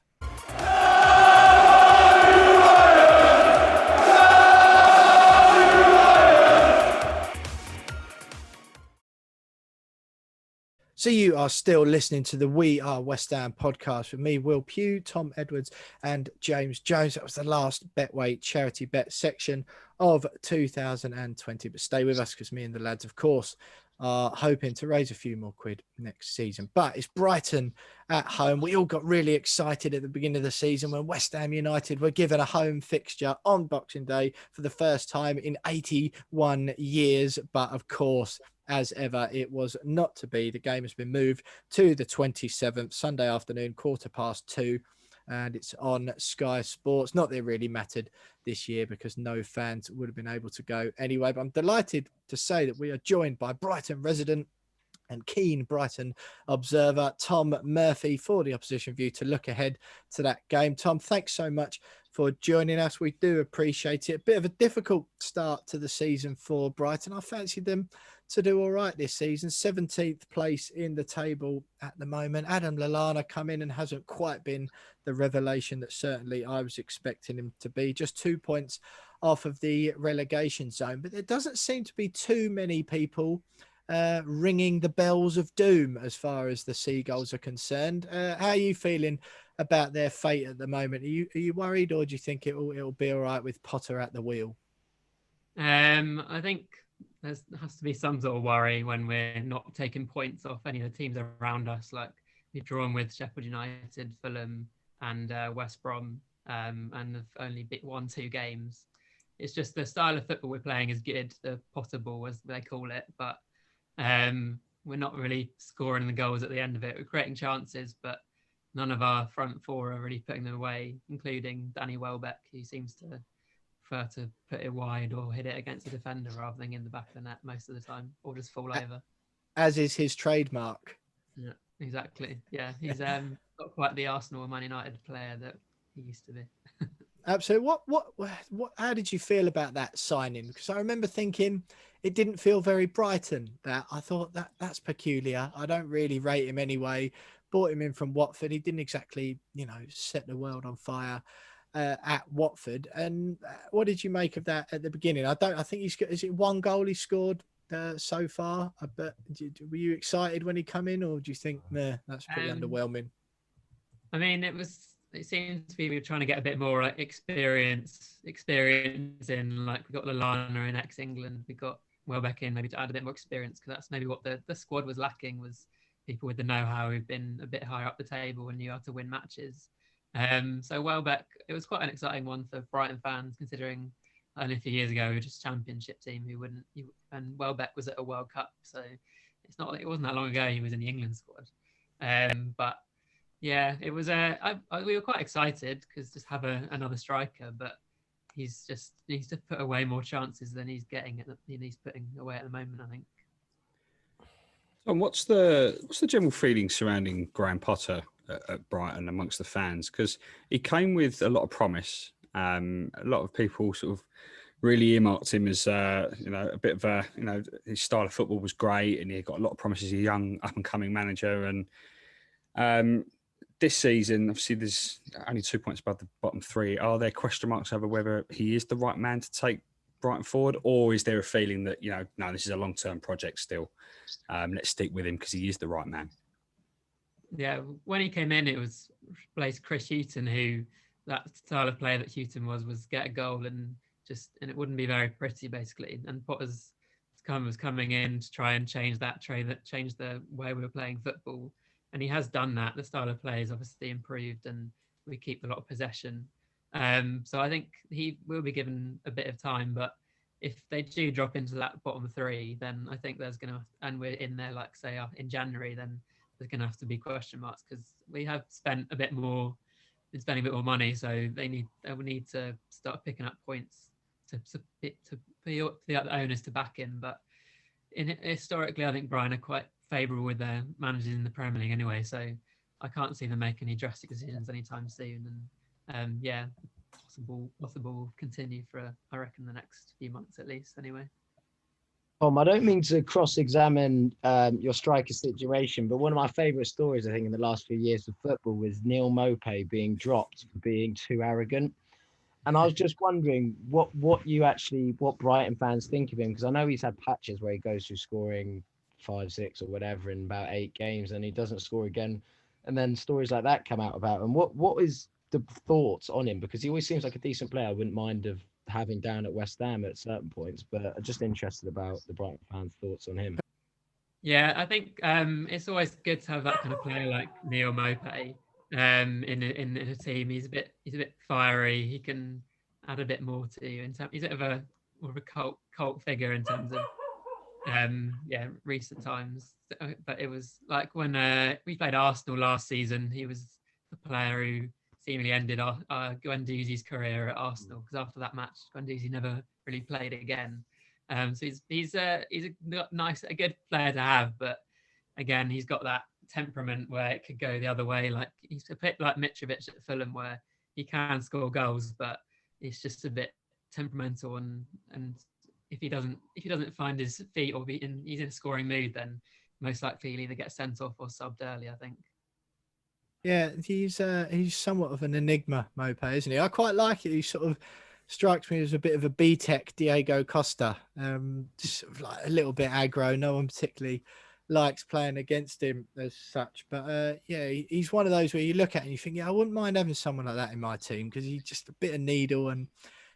So you are still listening to the We Are West Ham podcast with me, Will Pugh, Tom Edwards and James Jones. That was the last Betway charity bet section of 2020. But stay with us because me and the lads, of course, are hoping to raise a few more quid next season. But it's Brighton at home. We all got really excited at the beginning of the season when West Ham United were given a home fixture on Boxing Day for the first time in 81 years. But of course, as ever, it was not to be. The game has been moved to the 27th, Sunday afternoon, 2:15, and it's on Sky Sports. Not that it really mattered this year because no fans would have been able to go anyway, but I'm delighted to say that we are joined by Brighton resident and keen Brighton observer, Tom Murphy, for the Opposition View to look ahead to that game. Tom, thanks so much for joining us. We do appreciate it. A bit of a difficult start to the season for Brighton. I fancied them to do all right this season. 17th place in the table at the moment. Adam Lallana come in and hasn't quite been the revelation that certainly I was expecting him to be. Just 2 points off of the relegation zone. But there doesn't seem to be too many people ringing the bells of doom as far as the Seagulls are concerned. How are you feeling about their fate at the moment? Are you worried, or do you think it'll be all right with Potter at the wheel? I think there has to be some sort of worry when we're not taking points off any of the teams around us. Like we've drawn with Sheffield United, Fulham, and West Brom, and have only won 2 games. It's just the style of football we're playing is good, the Potter ball as they call it, but we're not really scoring the goals at the end of it. We're creating chances, but none of our front four are really putting them away, including Danny Welbeck, who seems to prefer to put it wide or hit it against a defender rather than in the back of the net most of the time, or just fall over. As is his trademark. Yeah, exactly. Yeah, he's not quite the Arsenal or Man United player that he used to be. Absolutely. What? How did you feel about that signing? Because I remember thinking it didn't feel very Brighton. That I thought that's peculiar. I don't really rate him anyway. Bought him in from Watford. He didn't exactly, set the world on fire at Watford. And what did you make of that at the beginning? I think he's got. Is it 1 goal he scored so far? But were you excited when he come in, or do you think, nah, that's pretty underwhelming? I mean, it seems to be we were trying to get a bit more like experience in, like we got Lallana in ex-England, we got Welbeck in maybe to add a bit more experience, because that's maybe what the squad was lacking, was people with the know-how who've been a bit higher up the table and knew how to win matches. So Welbeck, it was quite an exciting one for Brighton fans, considering only a few years ago we were just a championship team and Welbeck was at a World Cup, so it wasn't that long ago he was in the England squad. But yeah, it was. We were quite excited because just have another striker, but he needs to put away more chances than he's getting he's putting away at the moment, I think. And what's the general feeling surrounding Graham Potter at Brighton amongst the fans? Because he came with a lot of promise. A lot of people sort of really earmarked him as a bit of a his style of football was great, and he got a lot of promises. A young up and coming manager, and this season, obviously, there's only 2 points above the bottom 3. Are there question marks over whether he is the right man to take Brighton forward, or is there a feeling that, no, this is a long-term project still? Let's stick with him because he is the right man. Yeah, when he came in, it was replaced Chris Hughton, who that style of player that Hughton was get a goal and it wouldn't be very pretty, basically. And Potter's was coming in to try and change the way we were playing football. And he has done that. The style of play is obviously improved and we keep a lot of possession. So I think he will be given a bit of time, but if they do drop into that bottom 3, then I think and we're in there, like say in January, then there's going to have to be question marks, because we have spending a bit more money. So they will need to start picking up points for the other owners to back in. But historically, I think Brighton are quite favourable with their managers in the Premier League anyway, so I can't see them make any drastic decisions anytime soon. And possible will continue for I reckon the next few months at least anyway. Tom, I don't mean to cross-examine your striker situation, but one of my favourite stories I think in the last few years of football was Neil Maupay being dropped for being too arrogant. And I was just wondering what Brighton fans think of him, because I know he's had patches where he goes through scoring 5, 6 or whatever in about 8 games and he doesn't score again, and then stories like that come out about him. What is the thoughts on him? Because he always seems like a decent player. I wouldn't mind of having down at West Ham at certain points, but I'm just interested about the Brighton fans' thoughts on him. Yeah, I think it's always good to have that kind of player like Neil Maupay in a team. He's a bit fiery. He can add a bit more to you. He's a bit of a more of a cult figure in terms of recent times. But it was like when we played Arsenal last season, he was the player who seemingly ended Guendouzi's career at Arsenal, because after that match, Guendouzi never really played again. So he's a good player to have, but again, he's got that temperament where it could go the other way. Like he's a bit like Mitrovic at Fulham, where he can score goals, but it's just a bit temperamental. And if he doesn't find his feet or he's in a scoring mood, then most likely he'll either get sent off or subbed early, I think. Yeah, he's somewhat of an enigma, Mope, isn't he? I quite like it. He sort of strikes me as a bit of a B-Tech Diego Costa. Just sort of like a little bit aggro. No one particularly likes playing against him as such. But yeah, he's one of those where you look at it and you think, yeah, I wouldn't mind having someone like that in my team, because he's just a bit of needle and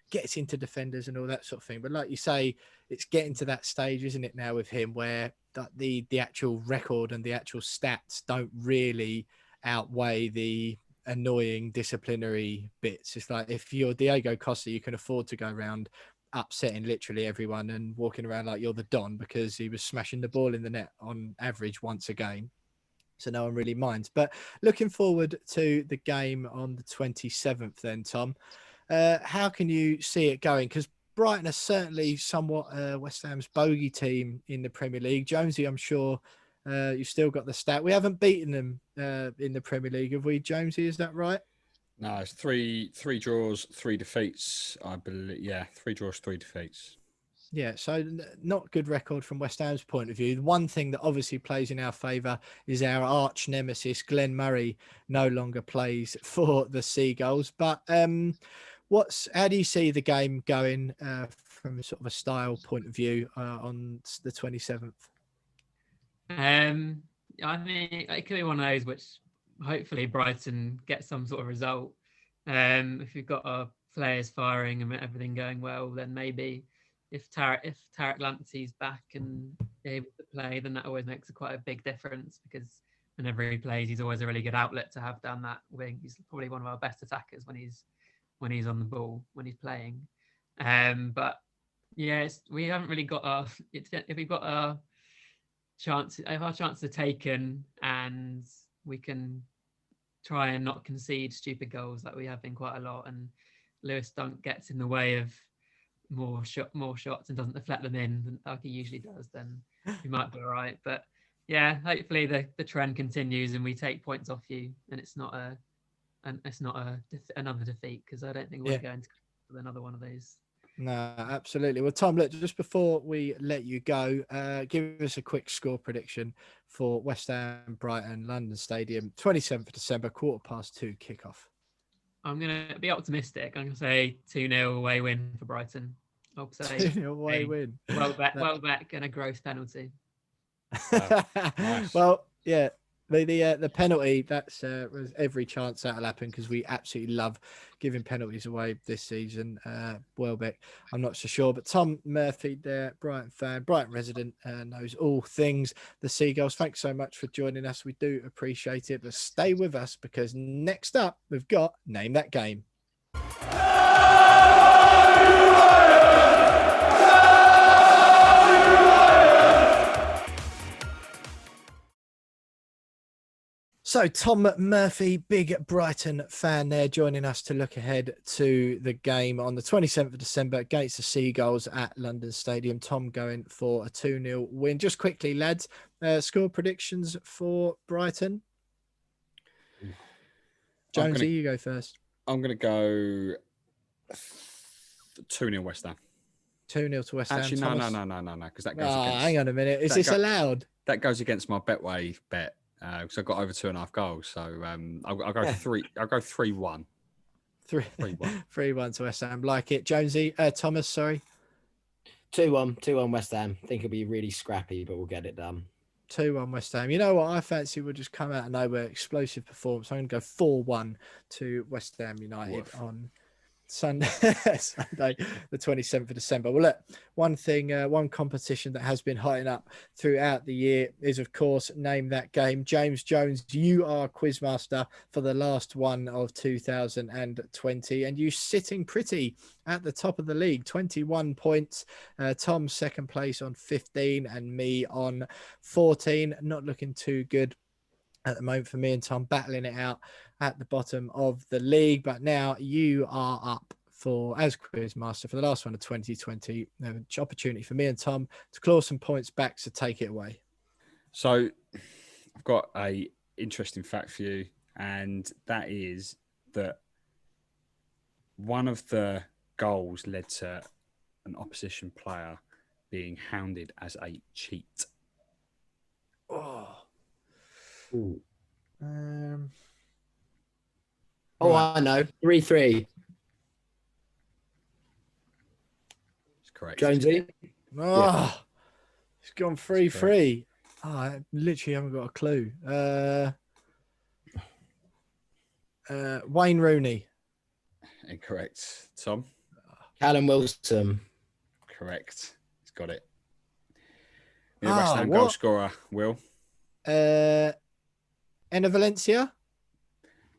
gets into defenders and all that sort of thing. But like you say, it's getting to that stage, isn't it, now with him, where the actual record and the actual stats don't really outweigh the annoying disciplinary bits. It's like, if you're Diego Costa, you can afford to go around upsetting literally everyone and walking around like you're the Don, because he was smashing the ball in the net on average once a game. So no one really minds. But looking forward to the game on the 27th then, Tom, how can you see it going? Because Brighton are certainly somewhat West Ham's bogey team in the Premier League. Jonesy, I'm sure you've still got the stat. We haven't beaten them in the Premier League, have we, Jonesy? Is that right? No, it's three draws, 3 defeats, I believe. Yeah, 3 draws, 3 defeats. Yeah, so not good record from West Ham's point of view. The one thing that obviously plays in our favour is our arch nemesis, Glenn Murray, no longer plays for the Seagulls. But how do you see the game going from sort of a style point of view on the 27th? I mean, it could be one of those which hopefully Brighton get some sort of result. If we've got our players firing and everything going well, then maybe if Tarek Lamptey's back and able to play, then that always makes quite a big difference, because whenever he plays, he's always a really good outlet to have down that wing. He's probably one of our best attackers when he's on the ball, when he's playing. But yeah, we haven't really got if we've got our chances are taken and we can try and not concede stupid goals like we have been quite a lot, and Lewis Dunk gets in the way of more shots and doesn't deflect them in like he usually does, then we might be all right. But yeah, hopefully the trend continues and we take points off you, and it's not another defeat, because I don't think we're going to with another one of those. No, absolutely. Well, Tom, look, just before we let you go, give us a quick score prediction for West Ham, Brighton, London Stadium, 27th of December, 2:15 kickoff. I'm going to be optimistic. I'm going to say 2-0 away win for Brighton. I'll say 2-0 away win. Welbeck and a gross penalty. Nice. Well, yeah. The penalty, that's was every chance that'll happen, because we absolutely love giving penalties away this season. Welbeck, I'm not so sure, but Tom Murphy, there, Brighton fan, Brighton resident, knows all things the Seagulls. Thanks so much for joining us. We do appreciate it, but stay with us, because next up we've got Name That Game. So Tom Murphy, big Brighton fan there, joining us to look ahead to the game on the 27th of December against the Seagulls at London Stadium. Tom going for a 2-0 win. Just quickly, lads, score predictions for Brighton. Jonesy, you go first. I'm going to go 2-0 West Ham. 2-0 to West Ham. Actually, no, because that goes against... Hang on a minute. Is this allowed? That goes against my Betway bet. Because I got over 2.5 goals, so I'll go 3. I'll go 3-1. 3-1 to West Ham. Like it, Jonesy. Thomas, sorry. 2-1 West Ham. I think it'll be really scrappy, but we'll get it done. 2-1 West Ham. You know what? I fancy we'll just come out of nowhere. Explosive performance. I'm going to go 4-1 to West Ham United on Sunday, the 27th of December. Well, look, one thing, one competition that has been hotting up throughout the year is, of course, Name That Game. James Jones, you are quizmaster for the last one of 2020, and you sitting pretty at the top of the league, 21 points. Tom, second place on 15, and me on 14. Not looking too good at the moment for me and Tom, battling it out at the bottom of the league. But now you are up as quizmaster for the last one of 2020. Opportunity for me and Tom to claw some points back, so take it away. So I've got a interesting fact for you, and that is that one of the goals led to an opposition player being hounded as a cheat. Oh. Ooh. Right. I know. 3-3. It's correct. Jonesy. Oh, it's gone That's correct. 3-3. Oh, I literally haven't got a clue. Wayne Rooney. Incorrect. Tom? Callum Wilson. Correct. He's got it. The West Ham what? goal scorer, Will? Enna Valencia?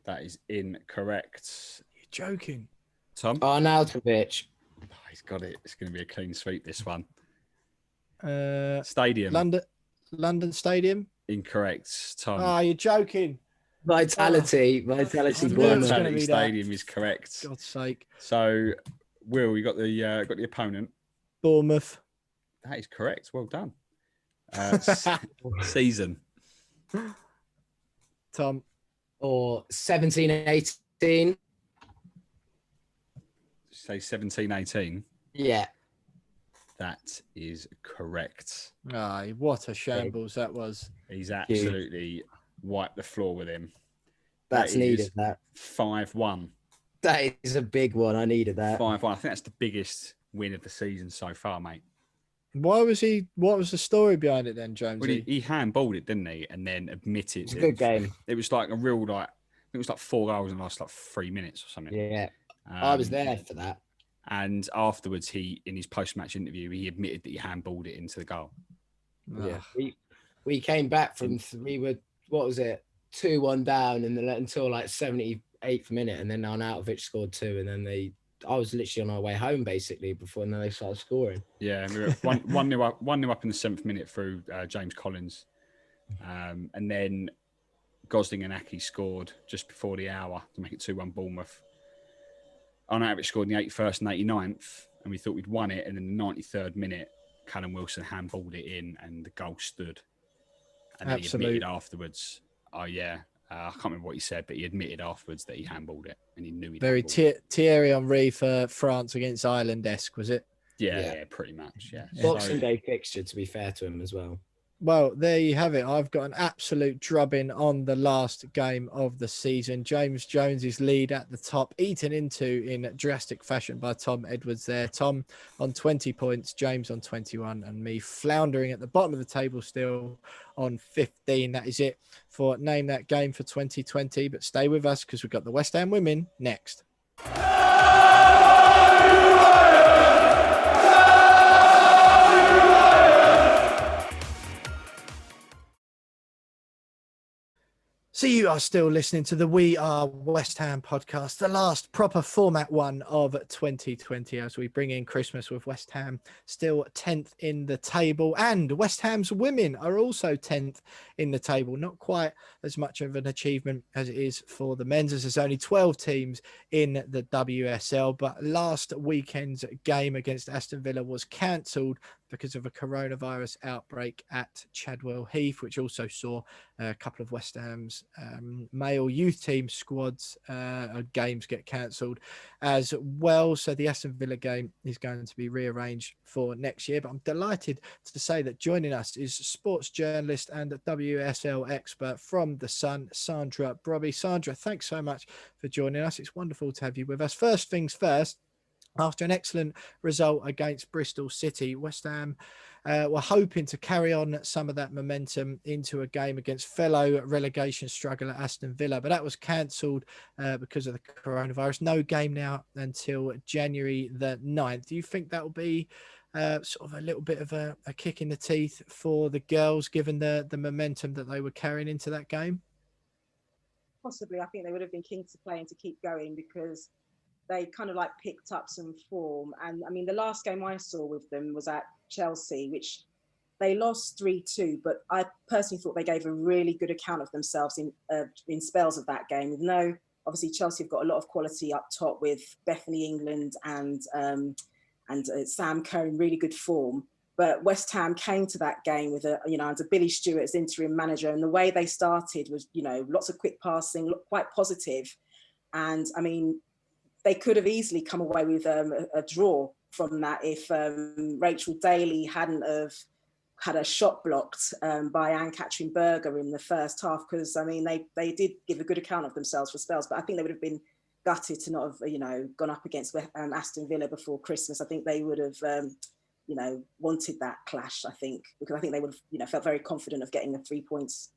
That is incorrect. You're joking. Tom? Arnautovic. Oh, he's got it. It's going to be a clean sweep, this one. Stadium. London Stadium? Incorrect. Tom? Oh, you're joking. Vitality. I Vitality knew it was Bournemouth. gonna Vitality be that. Stadium is correct. God's sake. So, Will, you got the opponent. Bournemouth. That is correct. Well done. Season. Tom. Or 17-18. Say 17-18. Yeah. That is correct. Aye, what a shambles that was. He's absolutely wiped the floor with him. That's needed, that. 5-1. That is a big one. I needed that. 5-1. I think that's the biggest win of the season so far, mate. What was the story behind it then, Jonesy? Well, he handballed it, didn't he? And then admitted It's a good game. It was like a real, I think it was like 4 goals in the last 3 minutes or something. Yeah. I was there for that. And afterwards, in his post-match interview, he admitted that he handballed it into the goal. Yeah. We came back from, we were, 2-1 down until like 78th minute. And then Arnautovic scored 2. And then I was literally on our way home basically before they started scoring. Yeah, we were 1-0 up in the 7th minute through James Collins. And then Gosling and Aki scored just before the hour to make it 2-1 Bournemouth. Arnautovic scored in the 81st and 89th, and we thought we'd won it. And in the 93rd minute, Callum Wilson handballed it in, and the goal stood. And then he admitted afterwards, I can't remember what he said, but he admitted afterwards that he handballed it, and he knew he Very Thierry Henry for France against Ireland-esque, was it? Yeah, pretty much, yeah. Boxing Day fixture, to be fair to him as well. Well, there you have it. I've got an absolute drubbing on the last game of the season. James Jones's lead at the top, eaten into in drastic fashion by Tom Edwards there. Tom on 20 points, James on 21, and me floundering at the bottom of the table still on 15. That is it for Name That Game for 2020. But stay with us because we've got the West Ham women next. So you are still listening to the We Are West Ham podcast, the last proper format one of 2020 as we bring in Christmas with West Ham still 10th in the table, and West Ham's women are also 10th in the table. Not quite as much of an achievement as it is for the men's, as there's only 12 teams in the WSL, but last weekend's game against Aston Villa was cancelled because of a coronavirus outbreak at Chadwell Heath, which also saw a couple of West Ham's male youth team squads games get cancelled as well. So the Aston Villa game is going to be rearranged for next year. But I'm delighted to say that joining us is sports journalist and WSL expert from The Sun, Sandra Brobby. Sandra, thanks so much for joining us. It's wonderful to have you with us. First things first, after an excellent result against Bristol City, West Ham were hoping to carry on some of that momentum into a game against fellow relegation struggle at Aston Villa, but that was cancelled because of the coronavirus. No game now until January the 9th. Do you think that will be sort of a little bit of a kick in the teeth for the girls, given the momentum that they were carrying into that game? Possibly. I think they would have been keen to play and to keep going because they kind of like picked up some form. And I mean, the last game I saw with them was at Chelsea, which they lost 3-2, but I personally thought they gave a really good account of themselves in spells of that game. Even though obviously Chelsea have got a lot of quality up top with Bethany England and Sam Kerr in really good form. But West Ham came to that game with under Billy Stewart as interim manager, and the way they started was, lots of quick passing, quite positive. And I mean, they could have easily come away with a draw from that if Rachel Daly hadn't have had a shot blocked by Anne-Catherine Berger in the first half, because I mean they did give a good account of themselves for spells, but I think they would have been gutted to not have gone up against Aston Villa before Christmas. I think they would have wanted that clash, I think, because I think they would have felt very confident of getting the 3 points.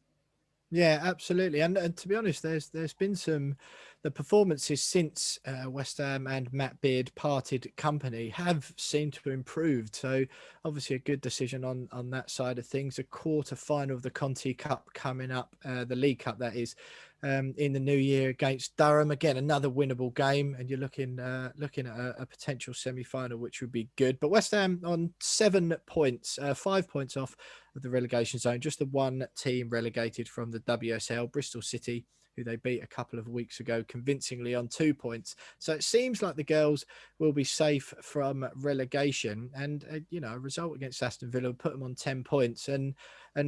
Yeah, absolutely. And to be honest, there's been the performances since West Ham and Matt Beard parted company have seemed to have improved. So obviously a good decision on that side of things. A quarter final of the Conti Cup coming up, the League Cup that is, in the new year against Durham. Again, another winnable game, and you're looking at a potential semi-final, which would be good. But West Ham on 7 points, 5 points off of the relegation zone. Just the one team relegated from the WSL, Bristol City, who they beat a couple of weeks ago convincingly on 2 points. So it seems like the girls will be safe from relegation, and a result against Aston Villa will put them on 10 points and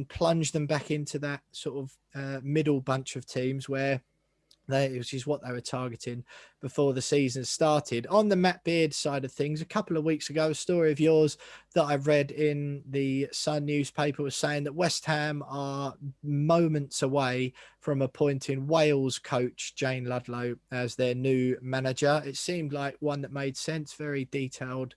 plunge them back into that sort of middle bunch of teams which is what they were targeting before the season started. On the Matt Beard side of things, a couple of weeks ago, a story of yours that I read in the Sun newspaper was saying that West Ham are moments away from appointing Wales coach Jane Ludlow as their new manager. It seemed like one that made sense, very detailed,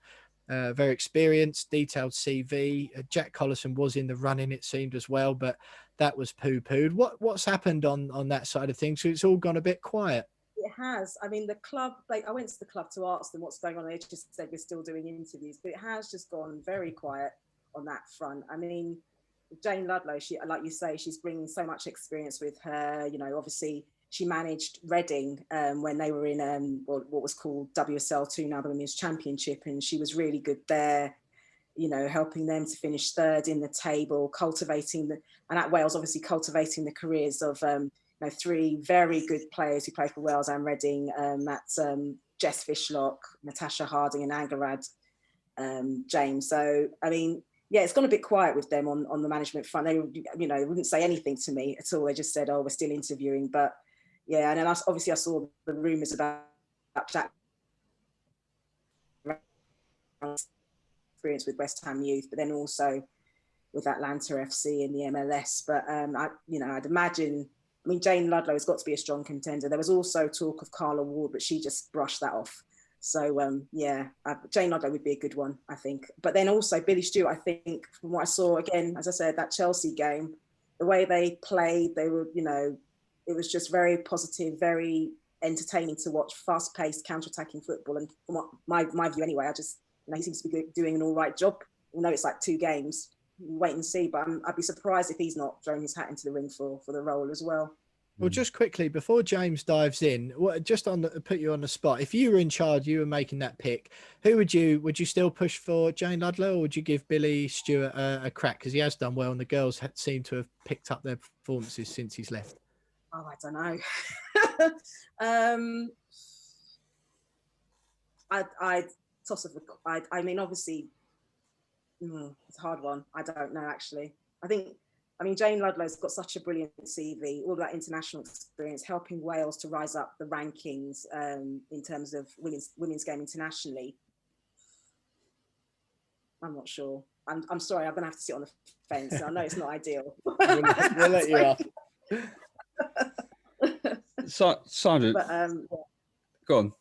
very experienced, detailed CV. Jack Collison was in the running, it seemed, as well, but that was poo-pooed. What's happened on that side of things? So it's all gone a bit quiet. It has. I mean, the club, I went to the club to ask them what's going on. They just said we're still doing interviews, but it has just gone very quiet on that front. I mean, Jane Ludlow, she, like you say, she's bringing so much experience with her. Obviously she managed Reading when they were in what was called WSL2, now the Women's Championship, and she was really good there. Helping them to finish third in the table, and at Wales, obviously cultivating the careers of 3 very good players who play for Wales and Reading. That's Jess Fishlock, Natasha Harding, and Angarad James. So, I mean, yeah, it's gone a bit quiet with them on the management front. They, wouldn't say anything to me at all. They just said, "Oh, we're still interviewing." But yeah, and then I saw the rumours about Jack experience with West Ham youth, but then also with Atlanta FC in the MLS. But I'd imagine. I mean, Jane Ludlow has got to be a strong contender. There was also talk of Carla Ward, but she just brushed that off. So Jane Ludlow would be a good one, I think. But then also Billy Stewart, I think, from what I saw, again, as I said, that Chelsea game, the way they played, they were, it was just very positive, very entertaining to watch, fast-paced, counter-attacking football. And from what, my view anyway, he seems to be doing an all right job. Although it's like 2 games, wait and see. But I'd be surprised if he's not throwing his hat into the ring for the role as well. Well, just quickly before James dives in, just put you on the spot. If you were in charge, you were making that pick. Who would you still push for, Jane Ludlow, or would you give Billy Stewart a crack, because he has done well and the girls seem to have picked up their performances since he's left? Oh, I don't know. I'd toss of the. I mean, obviously, it's a hard one. I don't know, actually. I mean, Jane Ludlow's got such a brilliant CV, all that international experience, helping Wales to rise up the rankings in terms of women's game internationally. I'm not sure. I'm sorry, I'm going to have to sit on the fence. I know it's not ideal. We'll let you off. Simon, but, go on.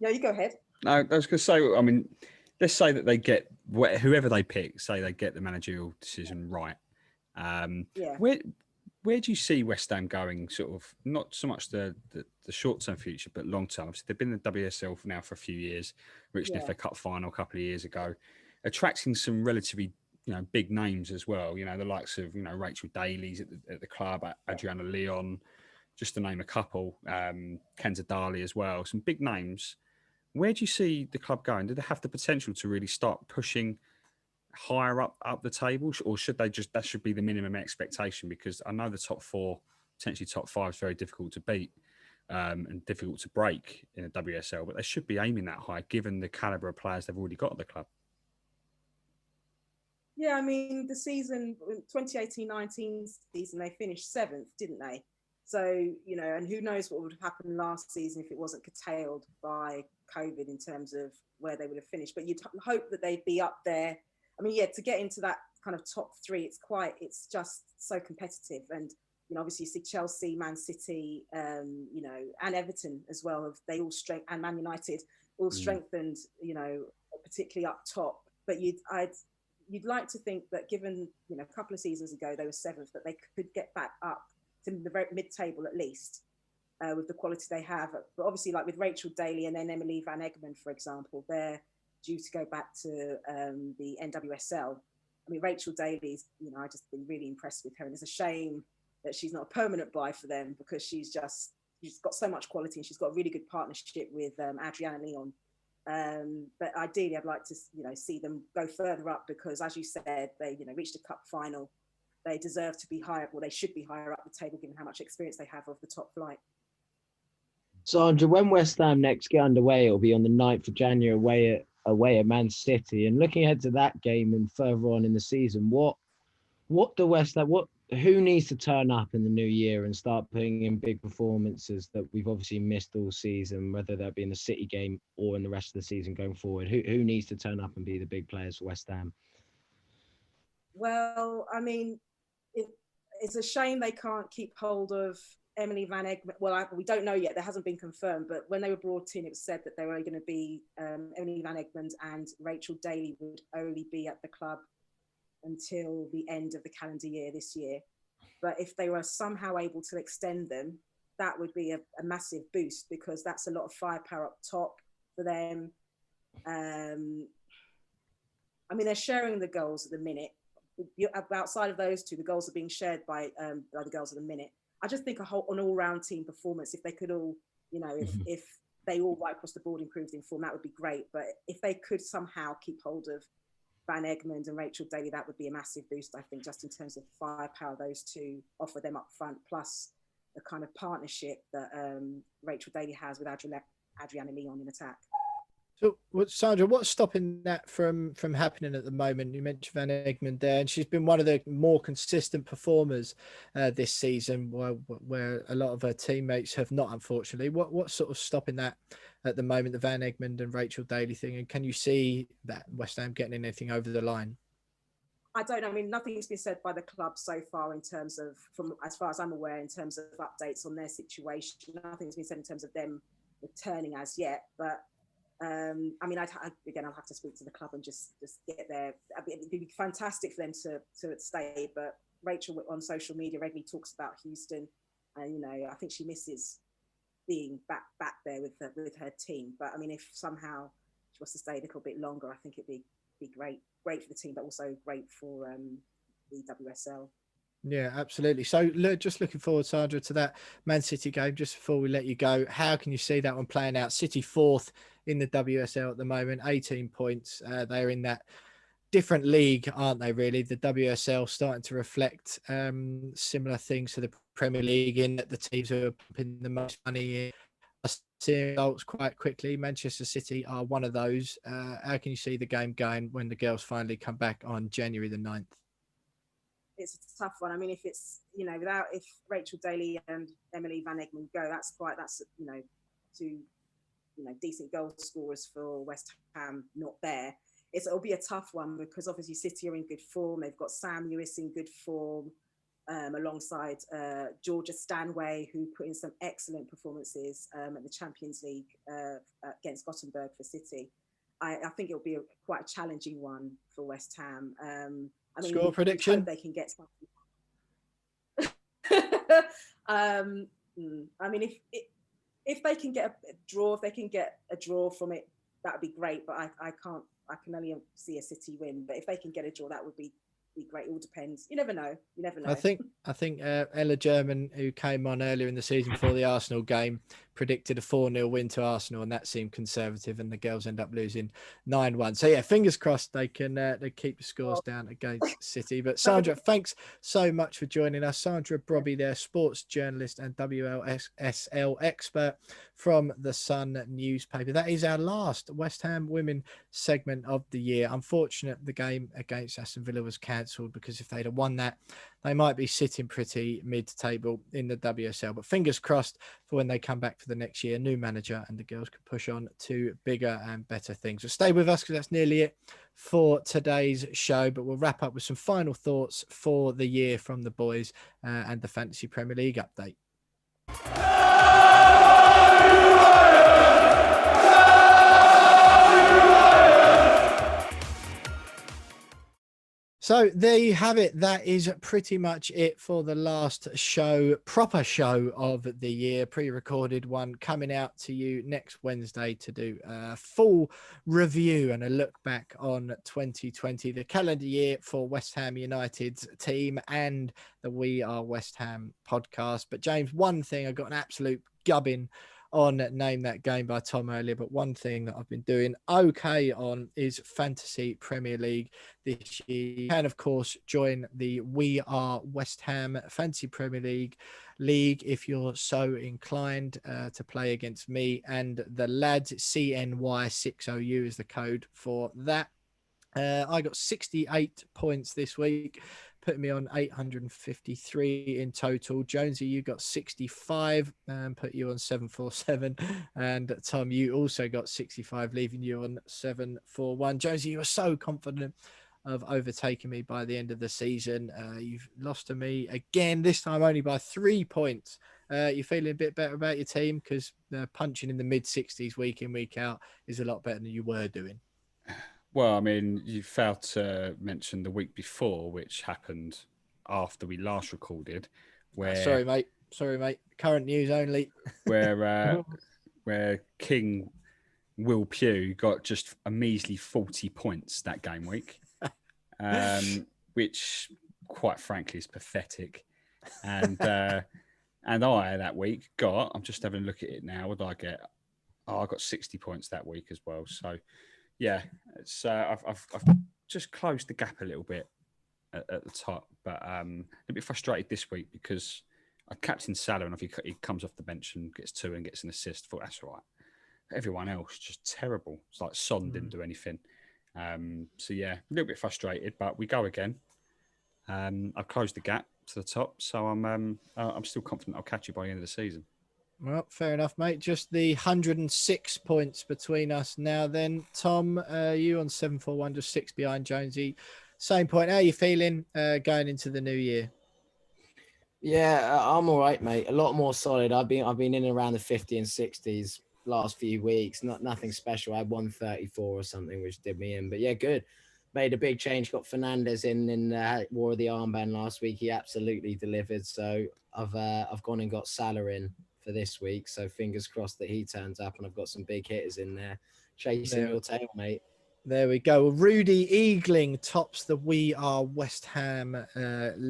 No, you go ahead. No, I was going to say, I mean, let's say that they get whoever they pick, say they get the managerial decision right. Yeah. Where do you see West Ham going? Sort of not so much the short term future, but long term. They've been in the WSL now for a few years, reached an FA Cup final a couple of years ago, attracting some relatively big names as well. The likes of Rachel Daly's at the club, Adriana Leon, just to name a couple. Kenza Dali as well. Some big names. Where do you see the club going? Do they have the potential to really start pushing higher up the table, or should they that should be the minimum expectation? Because I know the top 4, potentially top 5 is very difficult to beat and difficult to break in the WSL, but they should be aiming that high given the calibre of players they've already got at the club. Yeah, I mean, the season, 2018-19 season, they finished 7th, didn't they? So, you know, and who knows what would have happened last season if it wasn't curtailed by COVID in terms of where they would have finished. But you'd hope that they'd be up there. I mean, yeah, to get into that kind of top 3, it's just so competitive. And, you know, obviously you see Chelsea, Man City, you know, and Everton as well. They all and Man United all strengthened, you know, particularly up top. But you'd like to think that given, you know, a couple of seasons ago, they were 7th, that they could get back up to the very mid-table at least with the quality they have. But obviously, like with Rachel Daly and then Emily Van Egmond, for example, they're due to go back to the NWSL. I mean, Rachel Daly's, you know, I've just been really impressed with her. And it's a shame that she's not a permanent buy for them because she's got so much quality and she's got a really good partnership with Adriana Leon. But ideally, I'd like to, you know, see them go further up because, as you said, they, you know, reached a cup final. They deserve to be higher, or they should be higher up the table, given how much experience they have of the top flight. Sandra, when West Ham next get underway, it'll be on the 9th of January away at Man City. And looking ahead to that game and further on in the season, who needs to turn up in the new year and start putting in big performances that we've obviously missed all season, whether that be in the City game or in the rest of the season going forward? Who needs to turn up and be the big players for West Ham? Well, I mean, it's a shame they can't keep hold of Emily Van Egmond. Well, we don't know yet. That hasn't been confirmed. But when they were brought in, it was said that they were only going to be Emily Van Egmond and Rachel Daly would only be at the club until the end of the calendar year this year. But if they were somehow able to extend them, that would be a massive boost because that's a lot of firepower up top for them. I mean, they're sharing the goals at the minute. Outside of those two, the goals are being shared by the girls at the minute. I just think an all-round team performance, if they could all, you know, if they all right across the board improved in form, that would be great. But if they could somehow keep hold of Van Egmond and Rachel Daly, that would be a massive boost, I think, just in terms of firepower those two offer them up front, plus the kind of partnership that Rachel Daly has with Adriana Leon in attack. So, Sandra, what's stopping that from happening at the moment? You mentioned Van Egmond there, and she's been one of the more consistent performers this season, where a lot of her teammates have not, unfortunately. What's sort of stopping that at the moment, the Van Egmond and Rachel Daly thing? And can you see that West Ham getting anything over the line? I don't know. I mean, nothing's been said by the club so far in terms of, from as far as I'm aware, in terms of updates on their situation. Nothing's been said in terms of them returning as yet, but I mean, I'll have to speak to the club and just get there. I mean, it'd be fantastic for them to stay. But Rachel on social media regularly talks about Houston, and you know, I think she misses being back there with her team. But I mean, if somehow she wants to stay a little bit longer, I think it'd be great for the team, but also great for the WSL. Yeah, absolutely. So just looking forward, Sandra, to that Man City game. Just before we let you go, how can you see that one playing out? City 4th in the WSL at the moment, 18 points. They're in that different league, aren't they, really? The WSL starting to reflect similar things to the Premier League in that the teams who are pumping the most money in are seeing results quite quickly. Manchester City are one of those. How can you see the game going when the girls finally come back on January the 9th? It's a tough one. I mean, if it's, you know, if Rachel Daly and Emily Van Egmond go, that's you know, two, you know, decent goal scorers for West Ham not there. It'll be a tough one because obviously City are in good form. They've got Sam Lewis in good form, alongside Georgia Stanway, who put in some excellent performances at the Champions League against Gothenburg for City. I think it'll be quite a challenging one for West Ham. I mean, score prediction? Hope they can get something. I mean, if they can get a draw, if they can get a draw from it, that would be great. But I can only see a City win. But if they can get a draw, that would be be great. It all depends. You never know. You never know. I think Ella German, who came on earlier in the season before the Arsenal game, predicted a 4-0 win to Arsenal, and that seemed conservative, and the girls end up losing 9-1. So yeah, fingers crossed they can they keep the scores down against City. But Sandra, thanks so much for joining us. Sandra Brobby there, sports journalist and WLSL expert from the Sun newspaper. That is our last West Ham women segment of the year. Unfortunate the game against Aston Villa was cancelled, because if they'd have won that, they might be sitting pretty mid-table in the WSL. But fingers crossed for when they come back for the next year, new manager, and the girls can push on to bigger and better things. So stay with us, because that's nearly it for today's show. But we'll wrap up with some final thoughts for the year from the boys and the Fantasy Premier League update. So there you have it. That is pretty much it for the last show, proper show of the year, pre-recorded one, coming out to you next Wednesday to do a full review and a look back on 2020, the calendar year for West Ham United's team and the We Are West Ham podcast. But James, one thing, I got an absolute gubbing on Name That Game by Tom earlier, but one thing that I've been doing okay on is Fantasy Premier League this year. You can, of course, join the We Are West Ham Fantasy Premier League if you're so inclined to play against me and the lads. CNY60U is the code for that. I got 68 points this week, putting me on 853 in total. Jonesy, you got 65 and put you on 747. And Tom, you also got 65, leaving you on 741. Jonesy, you were so confident of overtaking me by the end of the season. You've lost to me again, this time only by 3 points. You feeling a bit better about your team? Because punching in the mid-60s week in, week out is a lot better than you were doing. Well, I mean, you failed to mention the week before, which happened after we last recorded, where Sorry, mate. Current news only. where King Will Pugh got just a measly 40 points that game week, which, quite frankly, is pathetic. And I that week got. I'm just having a look at it now. What did I get? I got 60 points that week as well. So. Yeah, it's I've just closed the gap a little bit at the top, but a bit frustrated this week because I captained Salah, and if he comes off the bench and gets 2 and gets an assist, thought that's all right. Everyone else just terrible. It's like Son didn't do anything. So yeah, a little bit frustrated, but we go again. I've closed the gap to the top, so I'm still confident I'll catch you by the end of the season. Well, fair enough, mate. Just the 106 points between us now then. Tom, you on 741, just 6 behind Jonesy. Same point. How are you feeling going into the new year? Yeah, I'm all right, mate. A lot more solid. I've been in and around the 50 and 60s last few weeks. Nothing special. I had 134 or something, which did me in. But yeah, good. Made a big change. Got Fernandez in wore the armband last week. He absolutely delivered. So I've gone and got Salah in for this week, so fingers crossed that he turns up, and I've got some big hitters in there chasing your tail, mate. There we go. Rudy Eagling tops the We Are West Ham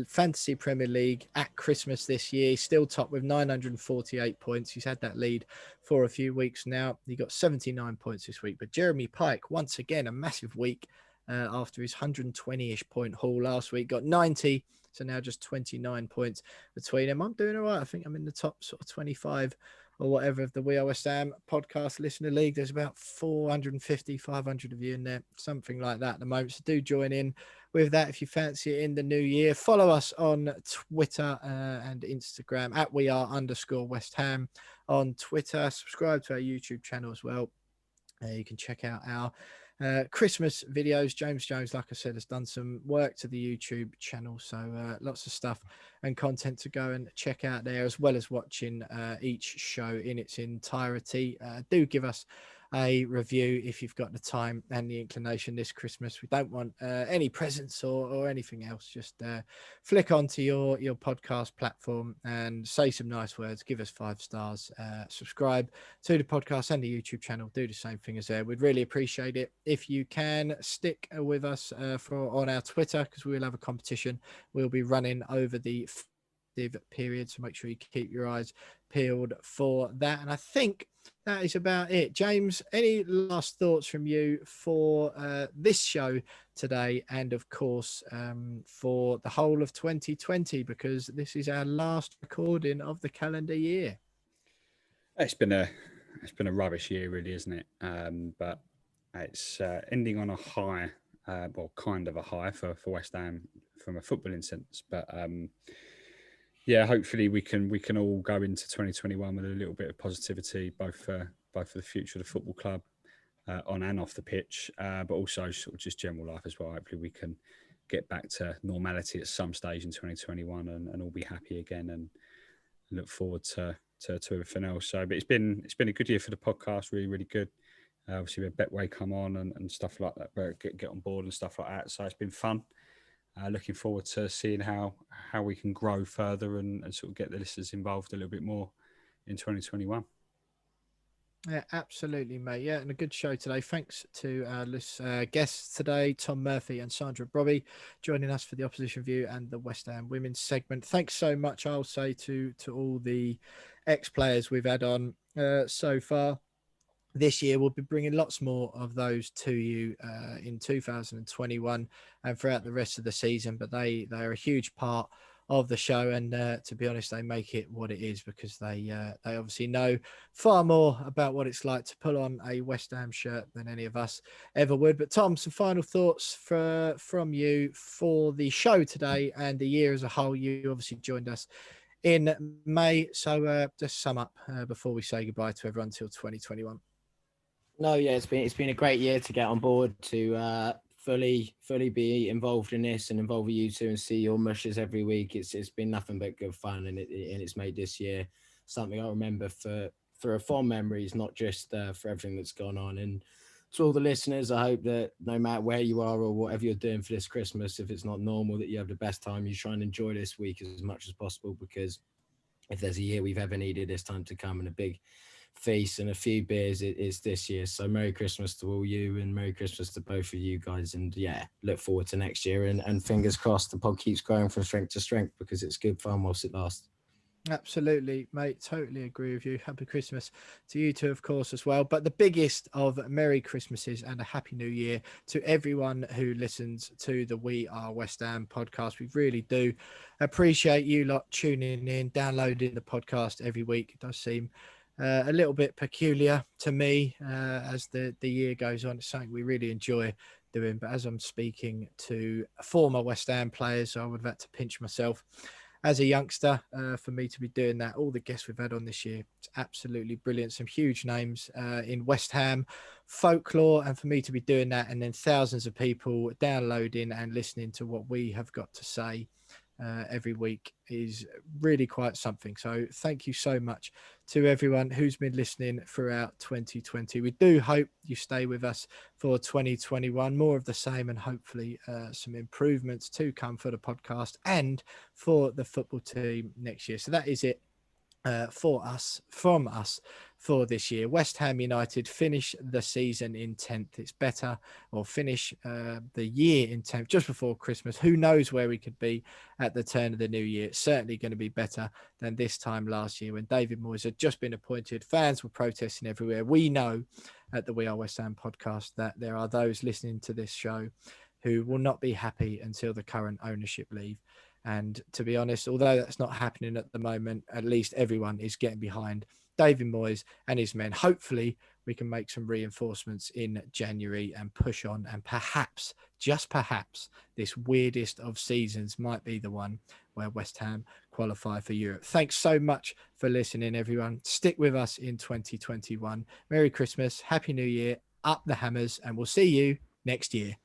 Fantasy Premier League at Christmas this year. He's still top with 948 points. He's had that lead for a few weeks now. He got 79 points this week, but Jeremy Pike, once again, a massive week after his 120-ish point haul last week, got 90. So now just 29 points between them. I'm doing all right. I think I'm in the top sort of 25 or whatever of the We Are West Ham podcast listener league. There's about 450, 500 of you in there, something like that at the moment. So do join in with that if you fancy it in the new year. Follow us on Twitter and Instagram at @WeAre_West Ham on Twitter. Subscribe to our YouTube channel as well. You can check out our Christmas videos. James Jones, like I said, has done some work to the YouTube channel, so lots of stuff and content to go and check out there, as well as watching each show in its entirety. Do give us a review if you've got the time and the inclination this Christmas. We don't want any presents or anything else. Just flick onto your podcast platform and say some nice words. Give us 5 stars. Subscribe to the podcast and the YouTube channel. Do the same thing as there. We'd really appreciate it if you can stick with us on our Twitter, because we will have a competition. We'll be running over the period, so make sure you keep your eyes peeled for that. And I think that is about it. James, any last thoughts from you for this show today, and of course for the whole of 2020, because this is our last recording of the calendar year? It's been a rubbish year, really, isn't it? But it's ending on a high, well, kind of a high for West Ham from a footballing sense. But yeah, hopefully we can all go into 2021 with a little bit of positivity, both for the future of the football club, on and off the pitch, but also sort of just general life as well. Hopefully we can get back to normality at some stage in 2021 and all be happy again, and look forward to everything else. So, but it's been a good year for the podcast, really, really good. Obviously, we had Betway come on and stuff like that, but get on board and stuff like that. So it's been fun. Looking forward to seeing how we can grow further and sort of get the listeners involved a little bit more in 2021. Yeah, absolutely, mate. Yeah, and a good show today. Thanks to our guests today, Tom Murphy and Sandra Brobby, joining us for the Opposition View and the West Ham Women's segment. Thanks so much, I'll say, to all the ex-players we've had on so far. This year, we'll be bringing lots more of those to you in 2021 and throughout the rest of the season. But they are a huge part of the show, and to be honest, they make it what it is, because they obviously know far more about what it's like to pull on a West Ham shirt than any of us ever would. But Tom, some final thoughts from you for the show today and the year as a whole. You obviously joined us in May, so just sum up before we say goodbye to everyone until 2021. No, yeah, it's been a great year to get on board, to fully be involved in this and involve you two and see your mushes every week. It's been nothing but good fun, and it's made this year something I remember for a fond memories, not just for everything that's gone on. And to all the listeners, I hope that no matter where you are or whatever you're doing for this Christmas, if it's not normal, that you have the best time. You try and enjoy this week as much as possible, because if there's a year we've ever needed this time to come, and a big feast and a few beers, it is this year. So Merry Christmas to all you, and Merry Christmas to both of you guys, and yeah, look forward to next year, and fingers crossed the pod keeps growing from strength to strength, because it's good fun whilst it lasts. Absolutely, mate. Totally agree with you. Happy Christmas to you too, of course, as well. But the biggest of Merry Christmases and a Happy New Year to everyone who listens to the We Are West Ham podcast. We really do appreciate you lot tuning in, downloading the podcast every week. It does seem a little bit peculiar to me as the year goes on. It's something we really enjoy doing. But as I'm speaking to former West Ham players, I would have had to pinch myself as a youngster for me to be doing that. All the guests we've had on this year, it's absolutely brilliant. Some huge names in West Ham folklore, and for me to be doing that, and then thousands of people downloading and listening to what we have got to say every week is really quite something. So thank you so much to everyone who's been listening throughout 2020. We do hope you stay with us for 2021, more of the same, and hopefully some improvements to come for the podcast and for the football team next year. So that is it from us for this year. West Ham United finish the season in 10th. It's better, or finish the year in 10th just before Christmas. Who knows where we could be at the turn of the new year? It's certainly going to be better than this time last year when David Moyes had just been appointed. Fans were protesting everywhere. We know at the We Are West Ham podcast that there are those listening to this show who will not be happy until the current ownership leave. And to be honest, although that's not happening at the moment, at least everyone is getting behind David Moyes and his men. Hopefully we can make some reinforcements in January and push on, and perhaps, just perhaps, this weirdest of seasons might be the one where West Ham qualify for Europe. Thanks so much for listening, everyone. Stick with us in 2021. Merry Christmas, Happy New Year, up the hammers, and we'll see you next year.